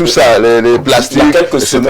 tout ça, les plastiques.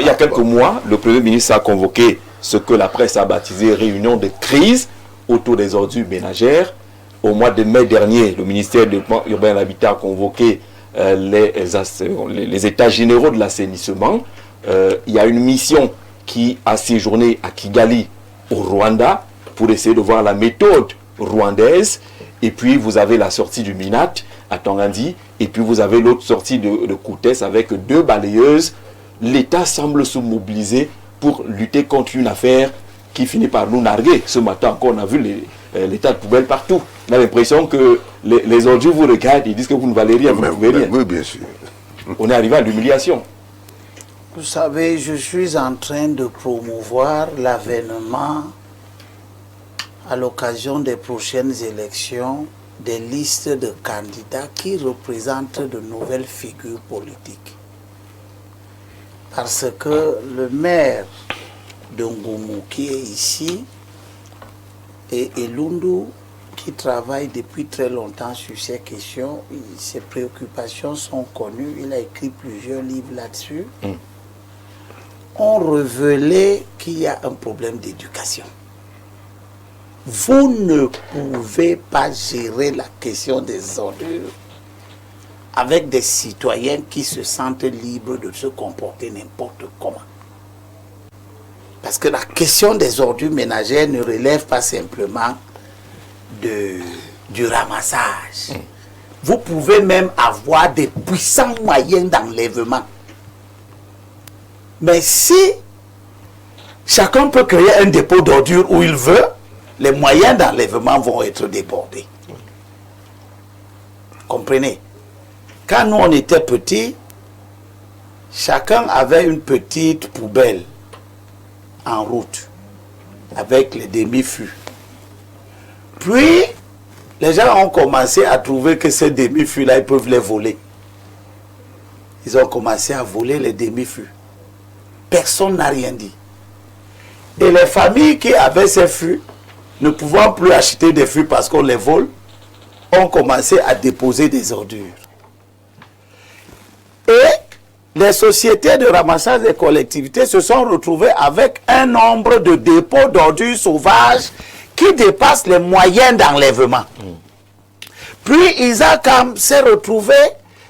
Il y a quelques mois, le Premier ministre a convoqué ce que la presse a baptisé réunion de crise autour des ordures ménagères. Au mois de mai dernier, le ministère du Développement urbain et de l'Habitat a convoqué les états généraux de l'assainissement. Il y a une mission qui a séjourné à Kigali, au Rwanda, pour essayer de voir la méthode rwandaise. Et puis, vous avez la sortie du Minat à Tangandi. Et puis, vous avez l'autre sortie de Koutès avec 2 balayeuses. L'État semble se mobiliser pour lutter contre une affaire qui finit par nous narguer. Ce matin encore, on a vu l'état de poubelle partout. On a l'impression que les ordures vous regardent et disent que vous ne valez rien, vous ne pouvez rien. Oui, bien sûr. On est arrivé à l'humiliation. Vous savez, je suis en train de promouvoir l'avènement, à l'occasion des prochaines élections, des listes de candidats qui représentent de nouvelles figures politiques. Parce que le maire de Ngoumou qui est ici et Elundu qui travaille depuis très longtemps sur ces questions, ses préoccupations sont connues, il a écrit plusieurs livres là-dessus, ont révélé qu'il y a un problème d'éducation. Vous ne pouvez pas gérer la question des ordures avec des citoyens qui se sentent libres de se comporter n'importe comment. Parce que la question des ordures ménagères ne relève pas simplement du ramassage. Vous pouvez même avoir des puissants moyens d'enlèvement. Mais si chacun peut créer un dépôt d'ordures où il veut, les moyens d'enlèvement vont être débordés. Comprenez? Quand nous on était petits, chacun avait une petite poubelle en route avec les demi-fûts. Puis, les gens ont commencé à trouver que ces demi-fûts-là, ils peuvent les voler. Ils ont commencé à voler les demi-fûts. Personne n'a rien dit. Et les familles qui avaient ces fûts, ne pouvant plus acheter des fûts parce qu'on les vole, ont commencé à déposer des ordures. Et les sociétés de ramassage des collectivités se sont retrouvées avec un nombre de dépôts d'ordures sauvages qui dépassent les moyens d'enlèvement. Puis Isaac s'est retrouvé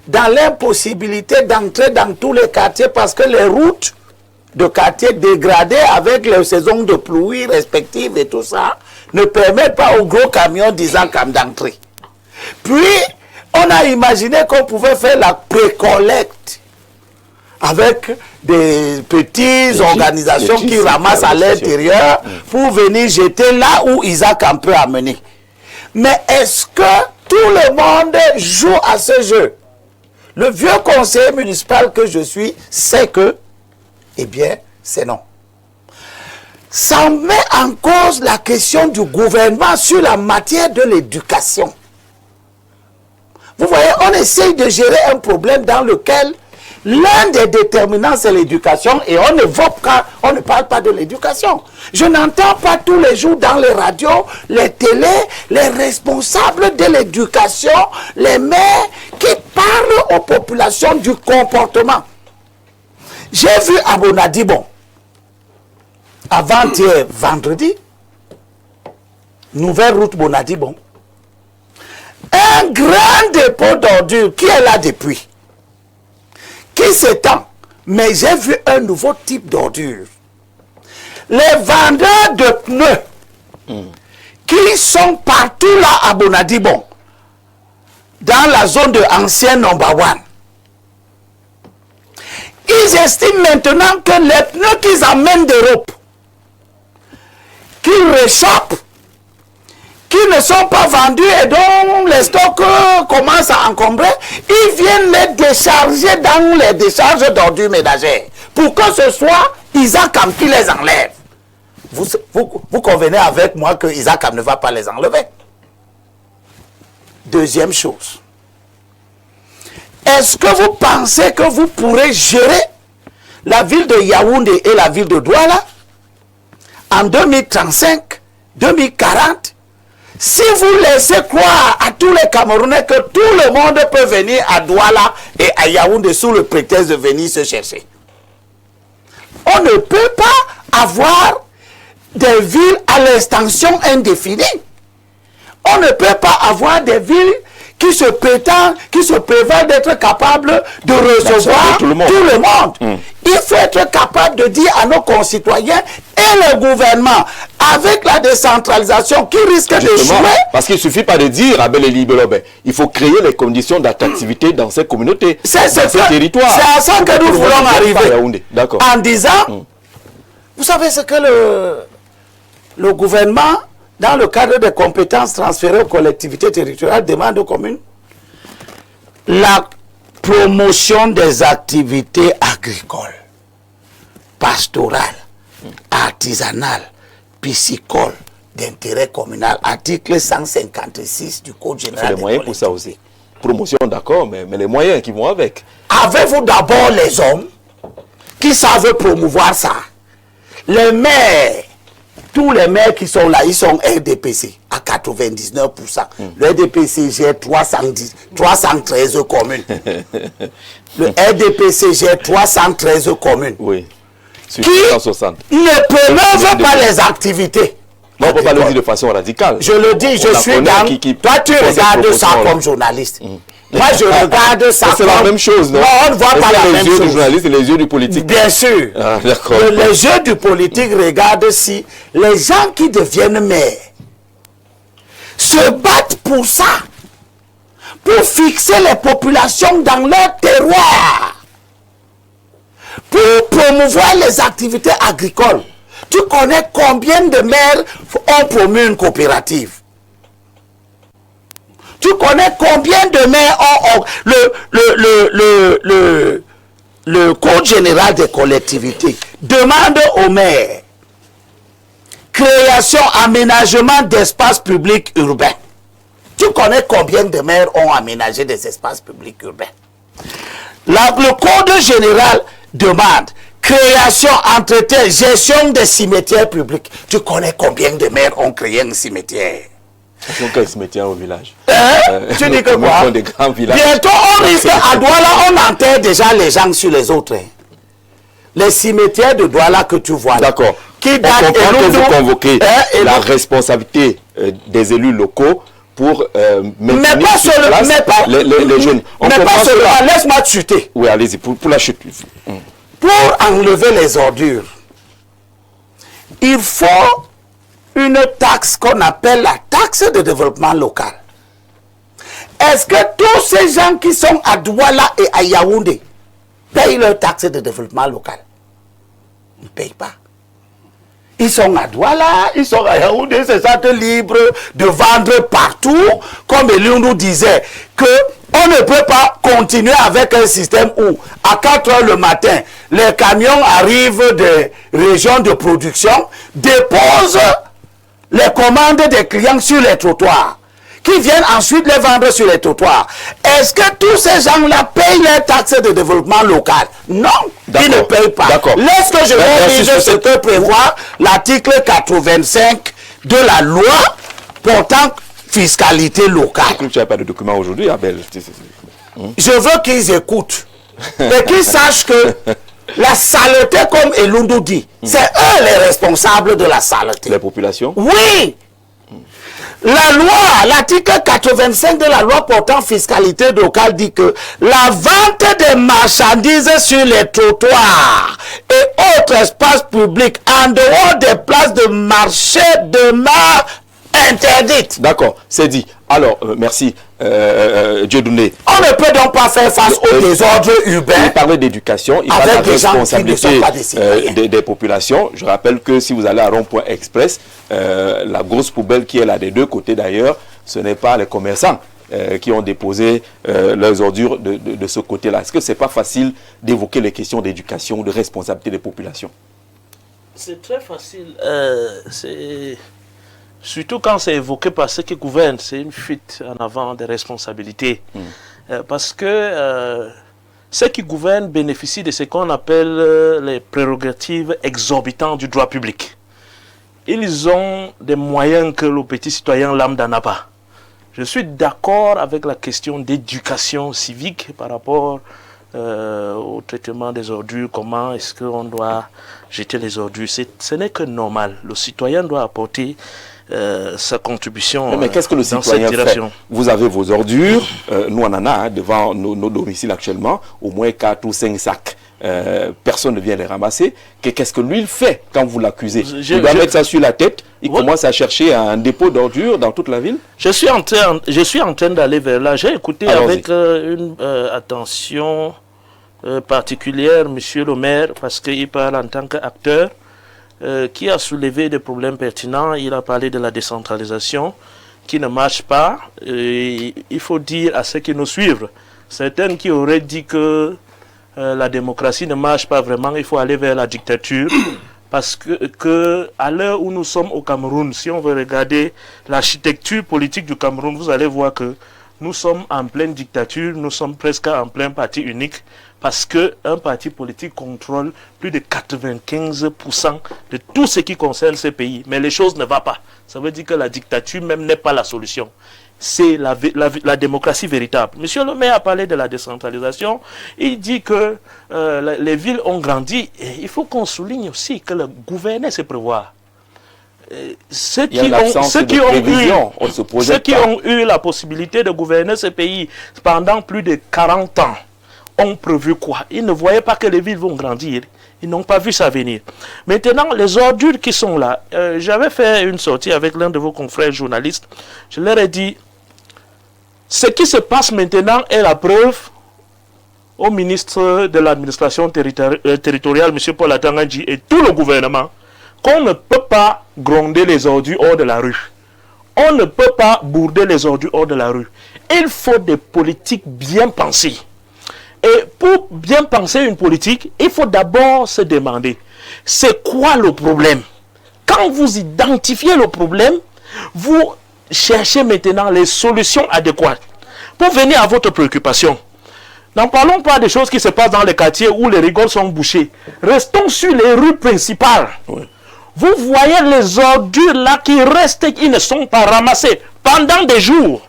dans l'impossibilité d'entrer dans tous les quartiers parce que les routes de quartiers dégradés avec les saisons de pluie respectives et tout ça ne permettent pas aux gros camions d'Isaac d'entrer. Puis on a imaginé qu'on pouvait faire la précollecte avec des petites organisations qui ramassent à l'intérieur pour venir jeter là où Isaac peut amener. Mais est-ce que tout le monde joue à ce jeu? Le vieux conseiller municipal que je suis sait que, eh bien, c'est non. Ça met en cause la question du gouvernement sur la matière de l'éducation. Vous voyez, on essaye de gérer un problème dans lequel l'un des déterminants, c'est l'éducation, et on ne parle pas de l'éducation. Je n'entends pas tous les jours dans les radios, les télés, les responsables de l'éducation, les maires qui parlent aux populations du comportement. J'ai vu à Bonadibon, avant-hier, vendredi, nouvelle route Bonadibon, un grand dépôt d'ordures qui est là depuis, qui s'étend. Mais j'ai vu un nouveau type d'ordures. Les vendeurs de pneus qui sont partout là à Bonadibon, dans la zone de ancien number one, ils estiment maintenant que les pneus qu'ils amènent d'Europe, qu'ils réchappent, qui ne sont pas vendus et dont les stocks commencent à encombrer, ils viennent les décharger dans les décharges d'ordures ménagères. Pour que ce soit Isaac qui les enlève. Vous convenez avec moi que Isaac ne va pas les enlever. Deuxième chose. Est-ce que vous pensez que vous pourrez gérer la ville de Yaoundé et la ville de Douala en 2035, 2040, Si vous laissez croire à tous les Camerounais que tout le monde peut venir à Douala et à Yaoundé sous le prétexte de venir se chercher, on ne peut pas avoir des villes à l'extension indéfinie. On ne peut pas avoir des villes qui se prévalent d'être capables de recevoir tout le monde. Il faut être capable de dire à nos concitoyens et le gouvernement, avec la décentralisation qui risque d'échouer. Parce qu'il ne suffit pas de dire à Bel et Libelobé, il faut créer les conditions d'attractivité dans ces communautés, dans ces territoires. C'est à ça que nous voulons arriver. En disant, vous savez ce que le gouvernement, dans le cadre des compétences transférées aux collectivités territoriales, demande aux communes? La promotion des activités agricoles, pastorales, artisanales, piscicoles, d'intérêt communal, article 156 du Code général. Il faut les moyens pour ça aussi. Promotion, d'accord, mais les moyens qui vont avec. Avez-vous d'abord les hommes qui savent promouvoir ça? Les maires, tous les maires qui sont là, ils sont RDPC à 99%. Le RDPC gère 313 communes. Le RDPC gère 313 communes. Oui. Sur qui 160. ne promeuvent pas les activités. Non, on ne peut pas le dire de façon radicale. Je le dis, je suis dans... Toi, tu regardes ça comme journaliste. Moi, je regarde ça c'est la même chose, non? Non, on ne voit pas la même chose. Les yeux du journaliste et les yeux du politique. Bien sûr. Ah, d'accord. Les yeux du politique regardent si les gens qui deviennent maires se battent pour ça, pour fixer les populations dans leur terroir, pour promouvoir les activités agricoles. Tu connais combien de maires ont promu une coopérative? Tu connais combien de maires ont... Le Code général des collectivités demande aux maires création, aménagement d'espaces publics urbains. Tu connais combien de maires ont aménagé des espaces publics urbains? Le Code général demande création, entretien, gestion des cimetières publics. Tu connais combien de maires ont créé un cimetière? Donc, un cimetière au village. Tu dis que quoi? Des grands villages. Bientôt, on risque à Douala, on enterre déjà les gens sur les autres. Les cimetières de Douala que tu vois. D'accord. Qui on comprend que vous convoquez la responsabilité des élus locaux pour maintenir mais pas sur seulement, place mais pas, les jeunes. Mais pas seulement, laisse-moi chuter. Oui, allez-y, pour la chute. Pour enlever les ordures, il faut une taxe qu'on appelle la taxe de développement local. Est-ce que tous ces gens qui sont à Douala et à Yaoundé payent leur taxe de développement local? Ils ne payent pas. Ils sont à Douala, ils sont à Yaoundé, c'est ça libre de vendre partout, comme Eliou nous disait, que on ne peut pas continuer avec un système où, à 4 h le matin, les camions arrivent des régions de production, déposent les commandes des clients sur les trottoirs, qui viennent ensuite les vendre sur les trottoirs. Est-ce que tous ces gens-là payent les taxes de développement local? Non, ils ne payent pas. Laisse que je vais lire ce que prévoit l'article 85 de la loi portant fiscalité locale. Tu n'as pas de document aujourd'hui, Abel. Je veux qu'ils écoutent et qu'ils sachent que la saleté, comme Elundu dit, c'est eux les responsables de la saleté. Les populations? Oui. La loi, l'article 85 de la loi portant fiscalité locale dit que la vente des marchandises sur les trottoirs et autres espaces publics en dehors des places de marché demeure interdite. D'accord, c'est dit. Alors, merci, Dieudonné. On ne peut donc pas faire face aux désordres urbains. Il parlait d'éducation, il parle de la responsabilité des populations. Je rappelle que si vous allez à Rond-Point Express, la grosse poubelle qui est là des deux côtés d'ailleurs, ce n'est pas les commerçants qui ont déposé leurs ordures de ce côté-là. Est-ce que ce n'est pas facile d'évoquer les questions d'éducation ou de responsabilité des populations? C'est très facile. Surtout quand c'est évoqué par ceux qui gouvernent, c'est une fuite en avant des responsabilités. Parce que ceux qui gouvernent bénéficient de ce qu'on appelle les prérogatives exorbitantes du droit public. ils ont des moyens que le petit citoyen lambda n'a pas. Je suis d'accord avec la question d'éducation civique par rapport au traitement des ordures. Comment est-ce qu'on doit jeter les ordures? Ce n'est que normal. Le citoyen doit apporter sa contribution. Mais qu'est-ce que le citoyen fait? Vous avez vos ordures, nous on en a devant nos domiciles actuellement, au moins 4 ou 5 sacs. Personne ne vient les ramasser. Qu'est-ce que lui il fait quand vous l'accusez? Il doit mettre ça sur la tête, il commence à chercher un dépôt d'ordures dans toute la ville. Je suis en train d'aller vers là. J'ai écouté avec une attention particulière Monsieur le maire, parce qu'il parle en tant qu'acteur qui a soulevé des problèmes pertinents. Il a parlé de la décentralisation qui ne marche pas. Il faut dire à ceux qui nous suivent, certains qui auraient dit que la démocratie ne marche pas vraiment, il faut aller vers la dictature. Parce que à l'heure où nous sommes au Cameroun, si on veut regarder l'architecture politique du Cameroun, vous allez voir que nous sommes en pleine dictature, nous sommes presque en plein parti unique, parce qu'un parti politique contrôle plus de 95% de tout ce qui concerne ce pays. Mais les choses ne vont pas. Ça veut dire que la dictature même n'est pas la solution. C'est la démocratie véritable. Monsieur le maire a parlé de la décentralisation. Il dit que les villes ont grandi. Et il faut qu'on souligne aussi que le gouverner, c'est prévoir. Ceux qui ont eu la possibilité de gouverner ce pays pendant plus de 40 ans ont prévu quoi? Ils ne voyaient pas que les villes vont grandir. Ils n'ont pas vu ça venir. Maintenant, les ordures qui sont là, j'avais fait une sortie avec l'un de vos confrères journalistes. Je leur ai dit, ce qui se passe maintenant est la preuve au ministre de l'administration territoriale, M. Paul Atangandji, et tout le gouvernement, qu'on ne peut pas gronder les ordures hors de la rue. On ne peut pas bourder les ordures hors de la rue. Il faut des politiques bien pensées. Et pour bien penser une politique, il faut d'abord se demander, c'est quoi le problème? Quand vous identifiez le problème, vous cherchez maintenant les solutions adéquates pour venir à votre préoccupation. N'en parlons pas des choses qui se passent dans les quartiers où les rigoles sont bouchées. Restons sur les rues principales. Oui. Vous voyez les ordures là qui restent et qui ne sont pas ramassées pendant des jours.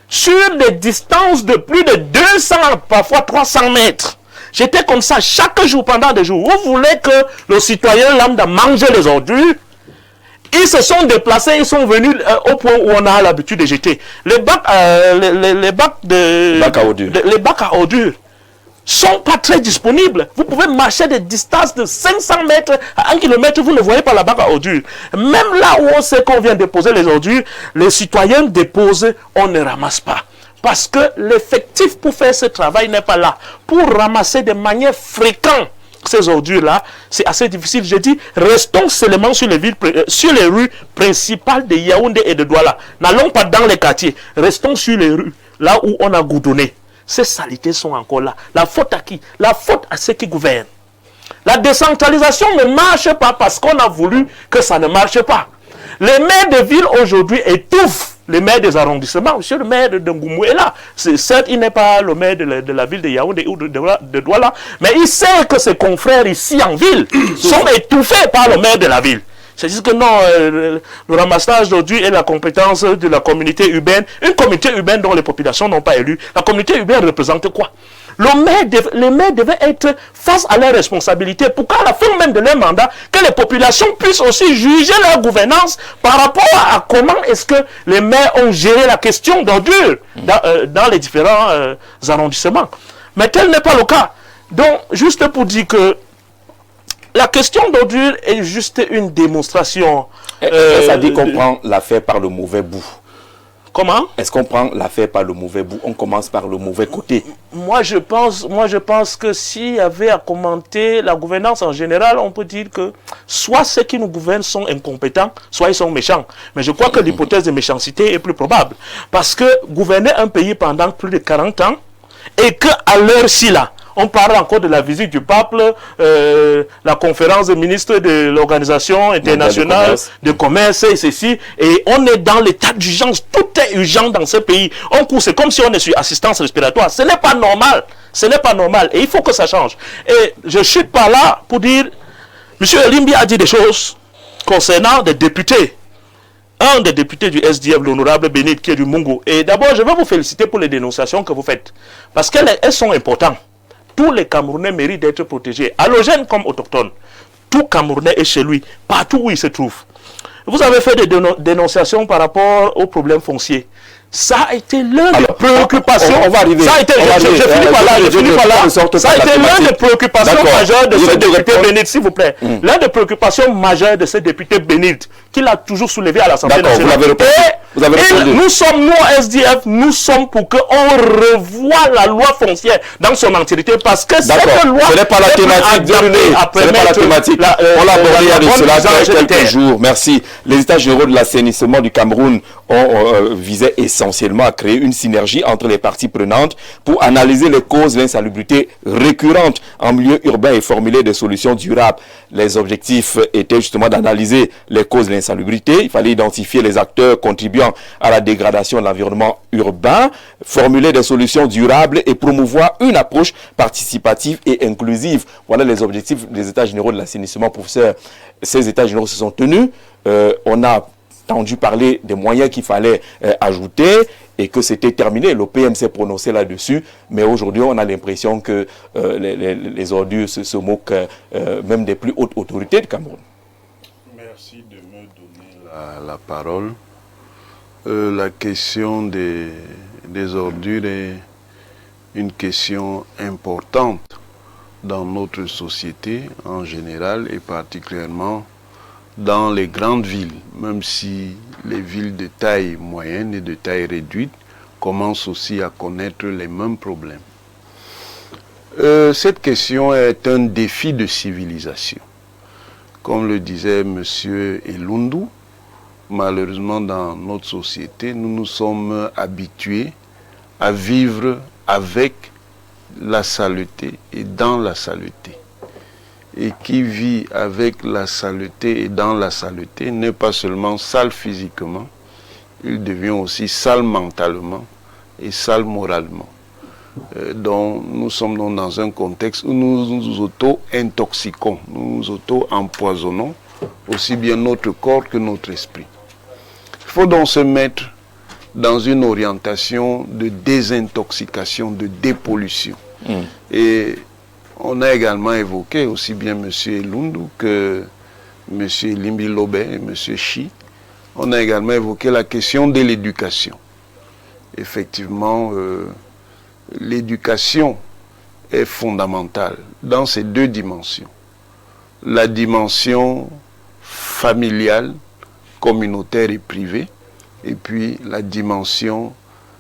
Sur des distances de plus de 200, parfois 300 mètres. J'étais comme ça chaque jour pendant des jours. Vous voulez que le citoyen lambda mange les ordures? Ils se sont déplacés, ils sont venus au point où on a l'habitude de jeter. Les bacs à ordures sont pas très disponibles. Vous pouvez marcher des distances de 500 mètres à 1 km, vous ne voyez pas la bac à ordures. Même là où on sait qu'on vient déposer les ordures, les citoyens déposent, on ne ramasse pas. Parce que l'effectif pour faire ce travail n'est pas là. Pour ramasser de manière fréquente ces ordures-là, c'est assez difficile. Je dis, restons seulement sur les rues principales de Yaoundé et de Douala. N'allons pas dans les quartiers. Restons sur les rues, là où on a goudronné. Ces saletés sont encore là. La faute à qui? La faute à ceux qui gouvernent. La décentralisation ne marche pas parce qu'on a voulu que ça ne marche pas. Les maires de ville aujourd'hui étouffent les maires des arrondissements. Monsieur le maire de Ngoumou est là. Certes, il n'est pas le maire de la ville de Yaoundé ou de Douala, mais il sait que ses confrères ici en ville sont étouffés par le maire de la ville. C'est-à-dire que non, le ramassage d'ordures est la compétence de la communauté urbaine. Une communauté urbaine dont les populations n'ont pas élu. La communauté urbaine représente quoi? Les maires devaient être face à leurs responsabilités pour qu'à la fin même de leur mandat, que les populations puissent aussi juger leur gouvernance par rapport à comment est-ce que les maires ont géré la question d'ordures dans les différents arrondissements. Mais tel n'est pas le cas. Donc, juste pour dire que la question d'ordures est juste une démonstration. Ça dit qu'on prend l'affaire par le mauvais bout. Comment? Est-ce qu'on prend l'affaire par le mauvais bout? On commence par le mauvais côté. Moi, je pense que s'il y avait à commenter la gouvernance en général, on peut dire que soit ceux qui nous gouvernent sont incompétents, soit ils sont méchants. Mais je crois que l'hypothèse de méchanceté est plus probable. Parce que gouverner un pays pendant plus de 40 ans, et qu'à l'heure-ci là, on parle encore de la visite du pape, la conférence des ministres de l'Organisation internationale de commerce et ceci. Et on est dans l'état d'urgence. Tout est urgent dans ce pays. On court, c'est comme si on est sur assistance respiratoire. Ce n'est pas normal. Ce n'est pas normal. Et il faut que ça change. Et je chute par là pour dire, M. Elimbi a dit des choses. concernant des députés. Un des députés du SDF, l'honorable Bénit, qui est du Mungo. Et d'abord, je veux vous féliciter pour les dénonciations que vous faites. Parce qu'elles sont importantes. Tous les Camerounais méritent d'être protégés, allogènes comme autochtones. Tout Camerounais est chez lui, partout où il se trouve. Vous avez fait des dénonciations par rapport aux problèmes fonciers. Ça a été l'une des préoccupations. On va arriver. Ça a été, je finis par là. Ça a été l'une des préoccupations majeures de ce député Bénit, s'il vous plaît. L'une des préoccupations majeures de ce député Bénit, qu'il a toujours soulevé à l'Assemblée nationale. Vous avez répondu. Nous sommes, nous, SDF, nous sommes pour qu'on revoie la loi foncière dans son entièreté, parce que cette loi... Ce n'est pas la thématique de l'année. Ce n'est pas la thématique. On l'a abordé il y a de cela quelques jours. Merci. Les États généraux de l'assainissement du Cameroun ont visé essentiellement à créer une synergie entre les parties prenantes pour analyser les causes de l'insalubrité récurrente en milieu urbain et formuler des solutions durables. Les objectifs étaient justement d'analyser les causes de l'insalubrité. Il fallait identifier les acteurs contribuant à la dégradation de l'environnement urbain, formuler des solutions durables et promouvoir une approche participative et inclusive. Voilà les objectifs des États généraux de l'assainissement. Professeur, ces États généraux se sont tenus. On a entendu parler des moyens qu'il fallait ajouter et que c'était terminé. L'OPM s'est prononcé là-dessus, mais aujourd'hui on a l'impression que les ordures se moquent même des plus hautes autorités du Cameroun. Merci de me donner la parole. La question des ordures est une question importante dans notre société en général et particulièrement dans les grandes villes, même si les villes de taille moyenne et de taille réduite commencent aussi à connaître les mêmes problèmes. Cette question est un défi de civilisation. Comme le disait M. Elundu, malheureusement dans notre société, nous nous sommes habitués à vivre avec la saleté et dans la saleté. Et qui vit avec la saleté et dans la saleté n'est pas seulement sale physiquement, il devient aussi sale mentalement et sale moralement. Donc nous sommes donc dans un contexte où nous nous auto-intoxiquons, nous nous auto-empoisonnons aussi bien notre corps que notre esprit. Il faut donc se mettre dans une orientation de désintoxication, de dépollution. Et on a également évoqué aussi bien M. Elundu que M. Limbi Lobé et M. Chi. On a également évoqué la question de l'éducation. Effectivement, l'éducation est fondamentale dans ces deux dimensions. La dimension familiale, communautaire et privée, et puis la dimension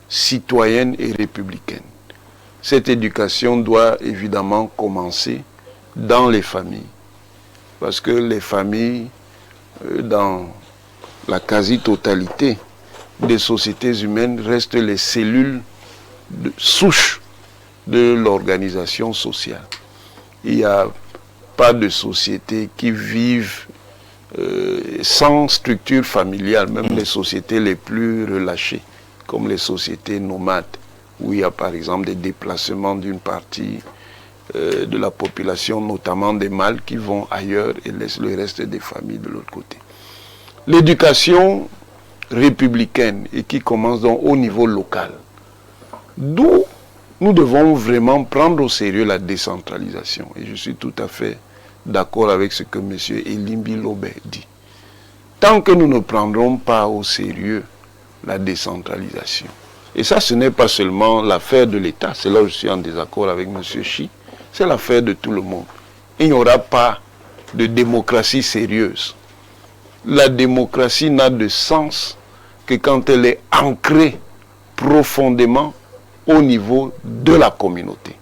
citoyenne et républicaine. Cette éducation doit évidemment commencer dans les familles, parce que les familles, dans la quasi-totalité des sociétés humaines, restent les cellules de souche de l'organisation sociale. Il n'y a pas de société qui vive sans structure familiale, même les sociétés les plus relâchées, comme les sociétés nomades, où il y a par exemple des déplacements d'une partie de la population, notamment des mâles qui vont ailleurs et laissent le reste des familles de l'autre côté. L'éducation républicaine et qui commence donc au niveau local, d'où nous devons vraiment prendre au sérieux la décentralisation. Et je suis tout à fait d'accord avec ce que M. Elimbi Lobé dit. Tant que nous ne prendrons pas au sérieux la décentralisation, et ça ce n'est pas seulement l'affaire de l'État, c'est là où je suis en désaccord avec M. Chi, c'est l'affaire de tout le monde. Il n'y aura pas de démocratie sérieuse. La démocratie n'a de sens que quand elle est ancrée profondément au niveau de la communauté.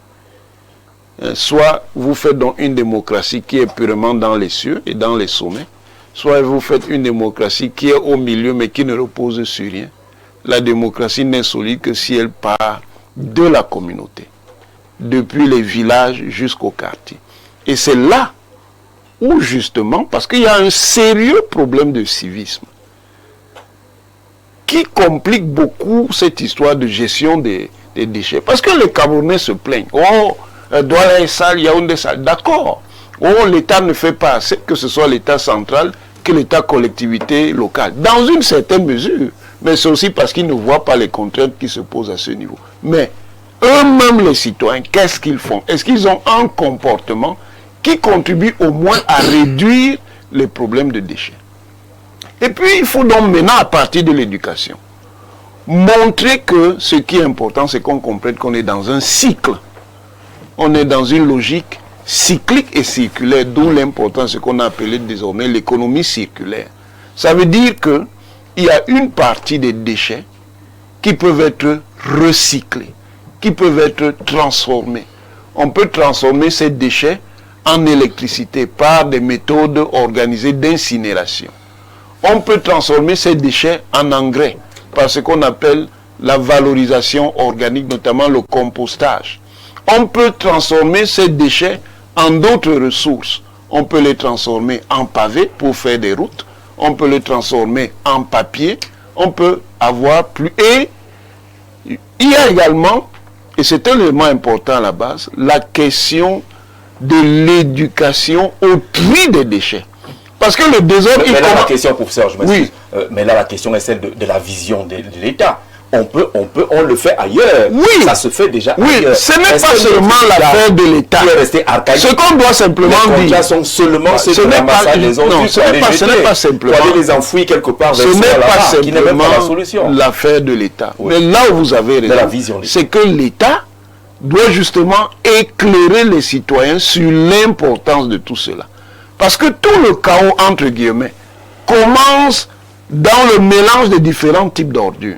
Soit vous faites donc une démocratie qui est purement dans les cieux et dans les sommets, soit vous faites une démocratie qui est au milieu mais qui ne repose sur rien. La démocratie n'est solide que si elle part de la communauté, depuis les villages jusqu'au quartier. Et c'est là où justement, parce qu'il y a un sérieux problème de civisme qui complique beaucoup cette histoire de gestion des déchets. Parce que les Camerounais se plaignent. Oh, Douala est sale, Yaoundé est sale. D'accord. Oh, l'État ne fait pas assez, que ce soit l'État central, que l'État-collectivité locale, dans une certaine mesure, mais c'est aussi parce qu'ils ne voient pas les contraintes qui se posent à ce niveau. Mais eux-mêmes, les citoyens, qu'est-ce qu'ils font? Est-ce qu'ils ont un comportement qui contribue au moins à réduire les problèmes de déchets? Et puis, il faut donc maintenant, à partir de l'éducation, montrer que ce qui est important, c'est qu'on comprenne qu'on est dans un cycle. On est dans une logique cyclique et circulaire, d'où l'importance de ce qu'on a appelé désormais l'économie circulaire. Ça veut dire qu'il y a une partie des déchets qui peuvent être recyclés, qui peuvent être transformés. On peut transformer ces déchets en électricité par des méthodes organisées d'incinération. On peut transformer ces déchets en engrais par ce qu'on appelle la valorisation organique, notamment le compostage. On peut transformer ces déchets en d'autres ressources. On peut les transformer en pavés pour faire des routes. On peut les transformer en papier. On peut avoir plus... Et il y a également, et c'est un élément important à la base, la question de l'éducation au tri des déchets. Parce que le désordre... Mais là, la question, professeur, je m'excuse. Oui. Mais là, la question est celle de la vision de l'État. On le fait ailleurs. Oui. Ça se fait déjà oui. ailleurs. Ce n'est pas seulement l'affaire de l'État. Ce qu'on doit simplement dire. Sont seulement ce n'est pas, ce n'est pas simplement. Aller les enfouir quelque part. Ce n'est pas simplement l'affaire de l'État. Oui. Mais là où vous avez raison, c'est que l'État doit justement éclairer les citoyens sur l'importance de tout cela. Parce que tout le chaos, entre guillemets, commence dans le mélange de différents types d'ordures.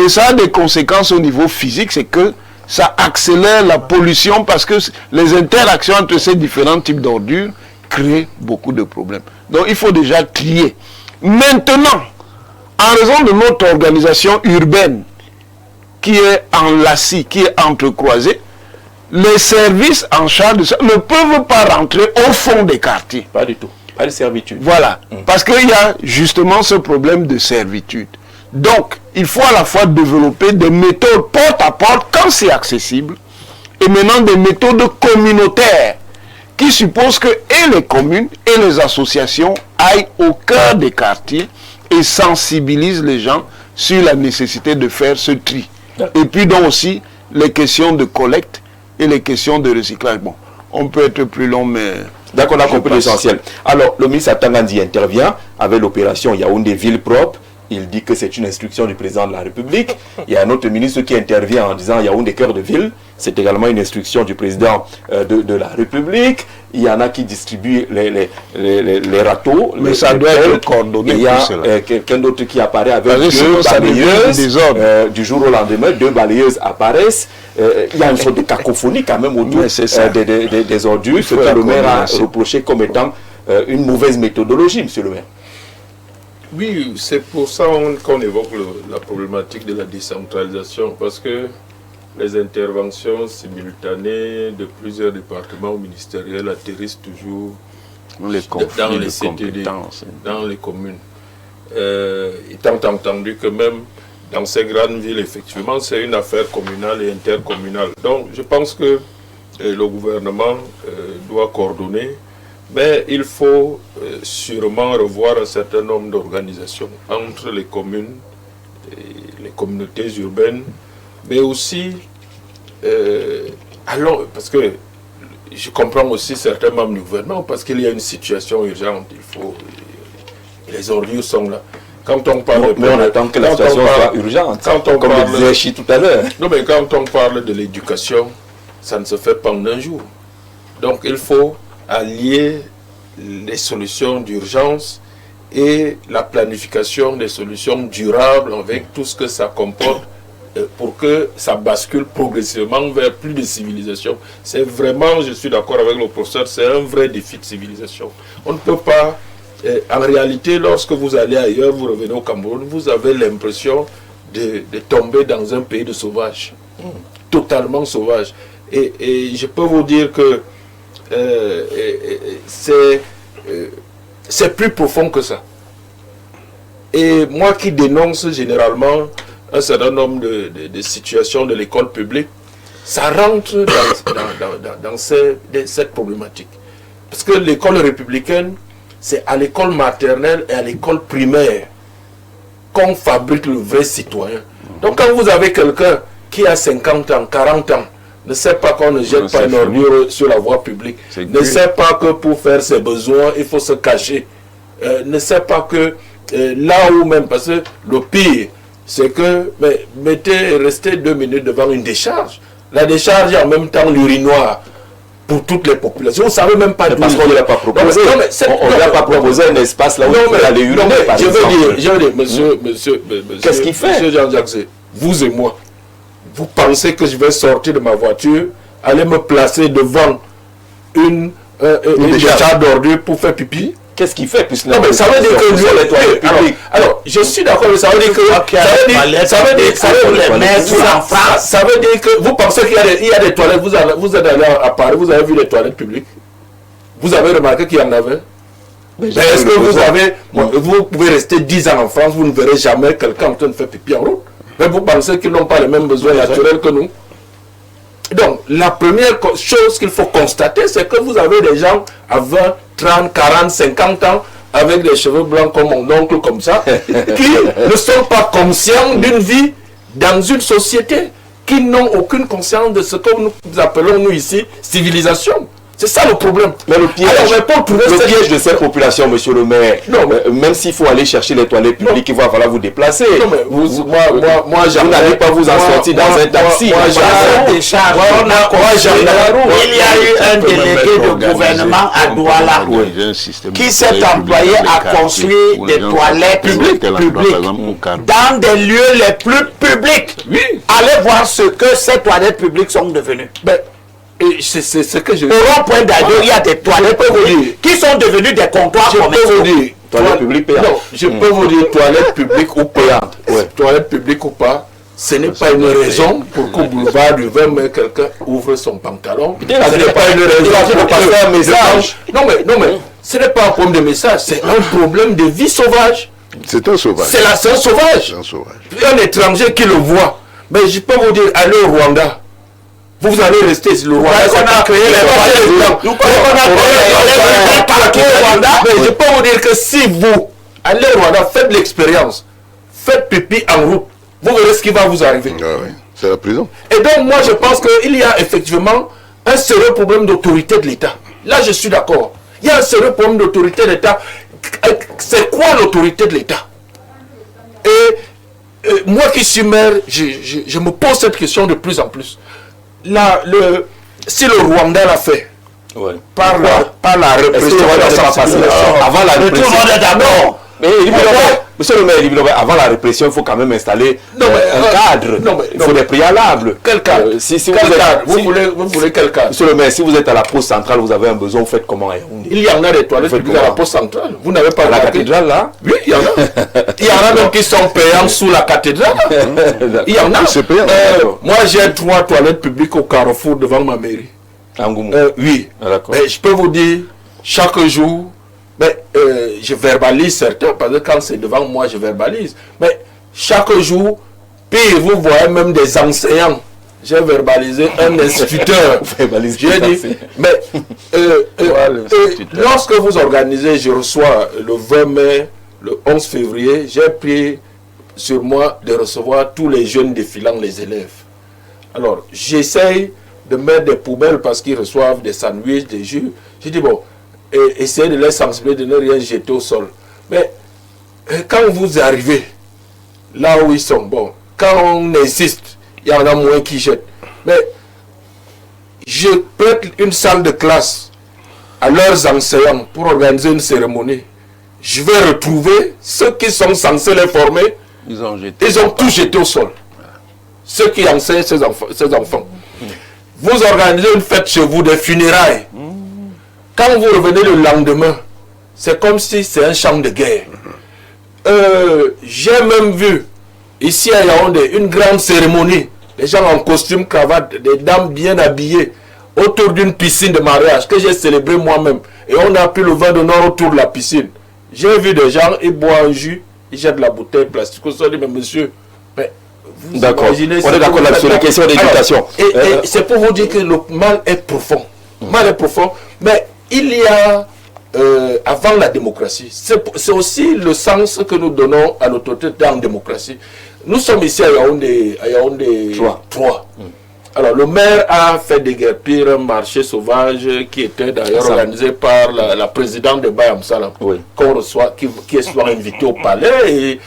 Et ça a des conséquences au niveau physique, c'est que ça accélère la pollution parce que les interactions entre ces différents types d'ordures créent beaucoup de problèmes. Donc il faut déjà trier. Maintenant, en raison de notre organisation urbaine qui est enlacée, qui est entrecroisée, les services en charge de ça ne peuvent pas rentrer au fond des quartiers. Pas du tout. Pas de servitude. Voilà. Parce qu'il y a justement ce problème de servitude. Donc, il faut à la fois développer des méthodes porte à porte quand c'est accessible, et maintenant des méthodes communautaires qui supposent que et les communes et les associations aillent au cœur des quartiers et sensibilisent les gens sur la nécessité de faire ce tri. Et puis donc aussi les questions de collecte et les questions de recyclage. Bon, on peut être plus long, mais... D'accord, on a compris l'essentiel. Alors, le ministre Atangandi intervient avec l'opération Yaoundé Ville Propre. Il dit que c'est une instruction du président de la République. Il y a un autre ministre qui intervient en disant Yaoundé Cœur de Ville. C'est également une instruction du président de la République. Il y en a qui distribuent les râteaux. Mais ça doit être coordonné. Il y a quelqu'un d'autre qui apparaît avec deux balayeuses. Du jour au lendemain, deux balayeuses apparaissent. Il y a une sorte de cacophonie quand même autour des ordures. Ce que le maire a reproché comme étant une mauvaise méthodologie, monsieur le maire. Oui, c'est pour ça qu'on évoque la problématique de la décentralisation, parce que les interventions simultanées de plusieurs départements ministériels atterrissent toujours dans les CTD, dans les communes. Étant entendu que même dans ces grandes villes, effectivement, c'est une affaire communale et intercommunale. Donc, je pense que le gouvernement doit coordonner. Mais il faut sûrement revoir un certain nombre d'organisations entre les communes, et les communautés urbaines, mais aussi, parce que je comprends aussi certains membres du gouvernement, parce qu'il y a une situation urgente, les ordures sont là. Quand on parle mais on attend que la situation soit urgente, comme le disait Chi tout à l'heure. Non, mais quand on parle de l'éducation, ça ne se fait pas en un jour. Donc il faut allier les solutions d'urgence et la planification des solutions durables avec tout ce que ça comporte pour que ça bascule progressivement vers plus de civilisation. C'est vraiment, je suis d'accord avec le professeur, c'est un vrai défi de civilisation. On ne peut pas, en réalité, lorsque vous allez ailleurs, vous revenez au Cameroun, vous avez l'impression de tomber dans un pays de sauvages, totalement sauvage. Et je peux vous dire que c'est plus profond que ça. Et moi qui dénonce généralement un certain nombre de situations de l'école publique, ça rentre dans cette problématique. Parce que l'école républicaine, c'est à l'école maternelle et à l'école primaire qu'on fabrique le vrai citoyen. Donc quand vous avez quelqu'un qui a 50 ans, 40 ans, ne sait pas qu'on ne jette pas une ordure sur la voie publique, ne sait pas que pour faire ses besoins, il faut se cacher, ne sait pas que là où même, parce que le pire, c'est que restez 2 minutes devant une décharge. La décharge est en même temps l'urinoir pour toutes les populations. Vous ne savez même pas d'où. Parce qu'on ne l'a pas proposé. On ne l'a pas proposé un espace là où on peut aller uriner. Je veux dire, monsieur, qu'est-ce qu'il fait? Monsieur Jean-Jacques, vous et moi, vous pensez que je vais sortir de ma voiture, aller me placer devant une décharge d'ordures pour faire pipi? Qu'est-ce qu'il fait? Non, mais ça veut dire que lui, les toilettes publiques. Alors, je suis d'accord, mais ça veut dire que. Ça veut dire que vous pensez qu'il y a des toilettes. Vous êtes allé à Paris, vous avez vu les toilettes publiques. Vous avez remarqué qu'il y en avait. Est-ce que vous pouvez rester 10 ans en France, vous ne verrez jamais quelqu'un en train de faire pipi en route. Mais vous pensez qu'ils n'ont pas les mêmes besoins naturels que nous. Donc, la première chose qu'il faut constater, c'est que vous avez des gens à 20, 30, 40, 50 ans, avec des cheveux blancs comme mon oncle, comme ça, qui ne sont pas conscients d'une vie dans une société, qui n'ont aucune conscience de ce que nous appelons, nous ici, civilisation. C'est ça le problème. Mais le piège, piège de cette population, monsieur le maire, même s'il faut aller chercher les toilettes publiques, il va falloir vous déplacer. Non, mais vous n'allez pas vous en sortir dans un taxi. Il y a eu un délégué de gouvernement à Douala qui s'est employé à construire des toilettes publiques dans des lieux les plus publics. Allez voir ce que ces toilettes publiques sont devenues. C'est ce que je... Au rond-point d'Ado, il y a des toilettes publiques qui sont devenues des comptoirs commerciaux. Toilettes publiques payantes. Non, je peux vous dire toilettes publiques ou payantes. Toilettes publiques ou pas, ce n'est pas une raison pour qu'au boulevard du 20 mai, quelqu'un ouvre son pantalon. Ce n'est pas une raison pour passer un message. Non mais, ce n'est pas un problème de message, c'est un problème de vie sauvage. C'est un sauvage. C'est un sauvage. Un étranger qui le voit. Mais je peux vous dire, allez au Rwanda. Vous allez rester sur le Rwanda. On a créé les Rwanda. Mais je peux vous dire que si vous allez au Rwanda, faites l'expérience, faites pipi en route, vous verrez ce qui va vous arriver. C'est la prison. Et donc moi je pense qu'il y a effectivement un sérieux problème d'autorité de l'État. Là je suis d'accord. Il y a un sérieux problème d'autorité de l'État. C'est quoi l'autorité de l'État? Et moi qui suis maire, je me pose cette question de plus en plus. Si le Rwanda l'a fait, par la répression, avant la répression, monsieur le maire, avant la répression, il faut quand même installer un cadre. Il faut des préalables. Quel cadre? Vous voulez quel cadre? Monsieur le maire, si vous êtes à la poste centrale, vous avez un besoin, vous faites comment? Il y en a des toilettes publiques à la poste centrale. Vous n'avez pas la cathédrale là? Oui, il y en a. Il y en a même qui sont payants sous la cathédrale. Il y en a. Moi, j'ai 3 toilettes publiques au Carrefour devant ma mairie. Oui. Je peux vous dire, chaque jour, je verbalise certains, parce que quand c'est devant moi, je verbalise. Mais chaque jour, puis vous voyez même des enseignants. J'ai verbalisé un instituteur. J'ai dit, mais lorsque vous organisez, je reçois le 20 mai, le 11 février, j'ai pris sur moi de recevoir tous les jeunes défilant les élèves. Alors, j'essaye de mettre des poubelles parce qu'ils reçoivent des sandwichs, des jus. J'ai dit, bon, essayez de les sensibiliser, de ne rien jeter au sol. Mais quand vous arrivez là où ils sont, bon, quand on insiste, il y en a moins qui jettent. Mais je prête une salle de classe à leurs enseignants pour organiser une cérémonie. Je vais retrouver ceux qui sont censés les former. Ils ont tout jeté au sol. Ceux qui enseignent ces enfants. Vous organisez une fête chez vous, des funérailles. Quand vous revenez le lendemain, c'est comme si c'est un champ de guerre. J'ai même vu, ici à Yaoundé, une grande cérémonie. Les gens en costume, cravate, des dames bien habillées, autour d'une piscine de mariage que j'ai célébré moi-même. Et on a pris le vin d'honneur autour de la piscine. J'ai vu des gens, ils boivent un jus, ils jettent la bouteille plastique. On se dit, mais monsieur, d'accord. On est d'accord là-dessus, la question d'éducation. Et c'est pour vous dire que le mal est profond. Le mal est profond, mais il y a avant la démocratie. C'est aussi le sens que nous donnons à l'autorité dans la démocratie. Nous sommes ici à Yaoundé 3. Alors, le maire a fait déguerpir un marché sauvage qui était d'ailleurs organisé par la présidente de Bayam Salam, qu'on reçoit, qui soit invité au palais. Et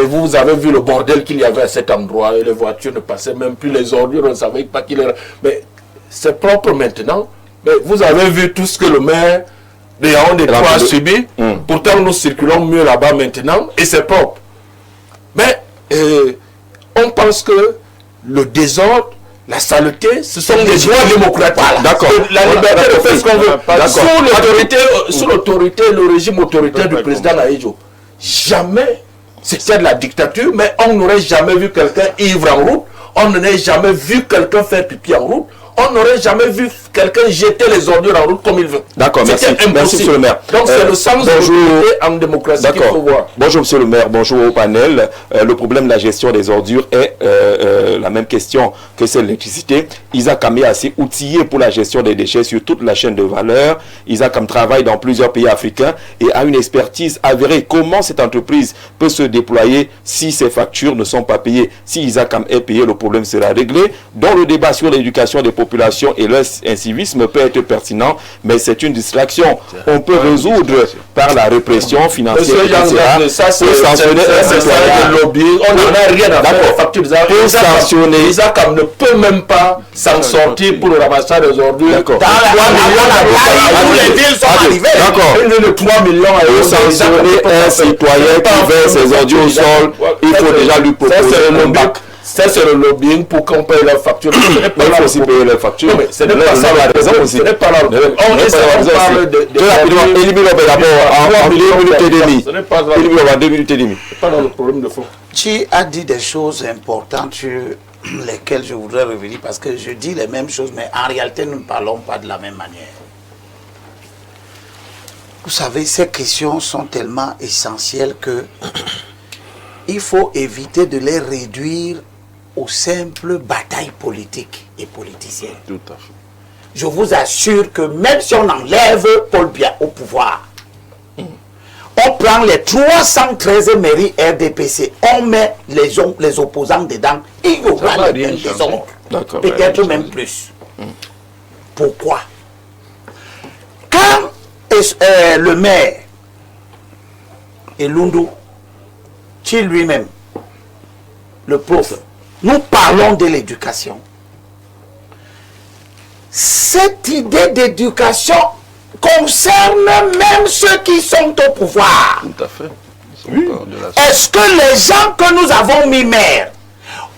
vous avez vu le bordel qu'il y avait à cet endroit. Et les voitures ne passaient même plus, les ordures, on ne savait pas qu'il era. Mais c'est propre maintenant. Mais vous avez vu tout ce que le maire de Yaoundé 3 a subi. Pourtant, nous circulons mieux là-bas maintenant et c'est propre. Mais on pense que le désordre, la saleté, ce sont des droits démocratiques. D'accord. La liberté de faire ce qu'on veut. Sous l'autorité, le régime autoritaire du président Naïdjo, jamais, c'était de la dictature, mais on n'aurait jamais vu quelqu'un ivre en route, on n'aurait jamais vu quelqu'un faire pipi en route, on n'aurait jamais vu quelqu'un jeter les ordures en route comme il veut. D'accord, merci. Merci, monsieur le maire. Donc c'est le sens de l'autorité en démocratie qu'il faut voir. Bonjour, monsieur le maire. Bonjour au panel. Le problème de la gestion des ordures est la même question que celle de l'électricité. Isaac est assez outillé pour la gestion des déchets sur toute la chaîne de valeur. Isaac travaille dans plusieurs pays africains et a une expertise avérée. Comment cette entreprise peut se déployer si ses factures ne sont pas payées? Si Isaac est payé, le problème sera réglé. Dans le débat sur l'éducation des populations et leur incivisme peut être pertinent, mais c'est une distraction. On peut résoudre par la répression financière, etc. Ça, c'est le lobby. On n'en a rien à faire. Les factures, Isaac ne peut même pas s'en sortir pour le ramassage des ordures. D'accord. Les villes sont arrivées. D'accord. Le 3 millions à pour sanctionner un citoyen qui verse ses ordures au sol, il faut déjà lui proposer un bac. Ça, c'est le lobbying pour qu'on paye leurs factures. Il faut aussi payer leurs factures. Non, mais ce n'est pas ça la raison aussi. Ce n'est pas la raison. On parle de... Élimine-le d'abord en 2 minutes et demie. Élimine-le en 2 minutes et demie. Ce n'est pas dans le problème de fond. Tu as dit des choses importantes sur lesquelles je voudrais revenir parce que je dis les mêmes choses, mais en réalité, nous ne parlons pas de la même manière. Vous savez, ces questions sont tellement essentielles que il faut éviter de les réduire aux simples batailles politiques et politiciennes. Tout à fait. Je vous assure que même si on enlève Paul Biya au pouvoir, on prend les 313 mairies RDPC, on met les opposants dedans, il y aura le même désordre. Peut-être même plus. Pourquoi? Quand le maire et Lundu, qui lui-même, le prof, nous parlons de l'éducation. Cette idée d'éducation concerne même ceux qui sont au pouvoir. Tout à fait. Oui. Est-ce que les gens que nous avons mis maires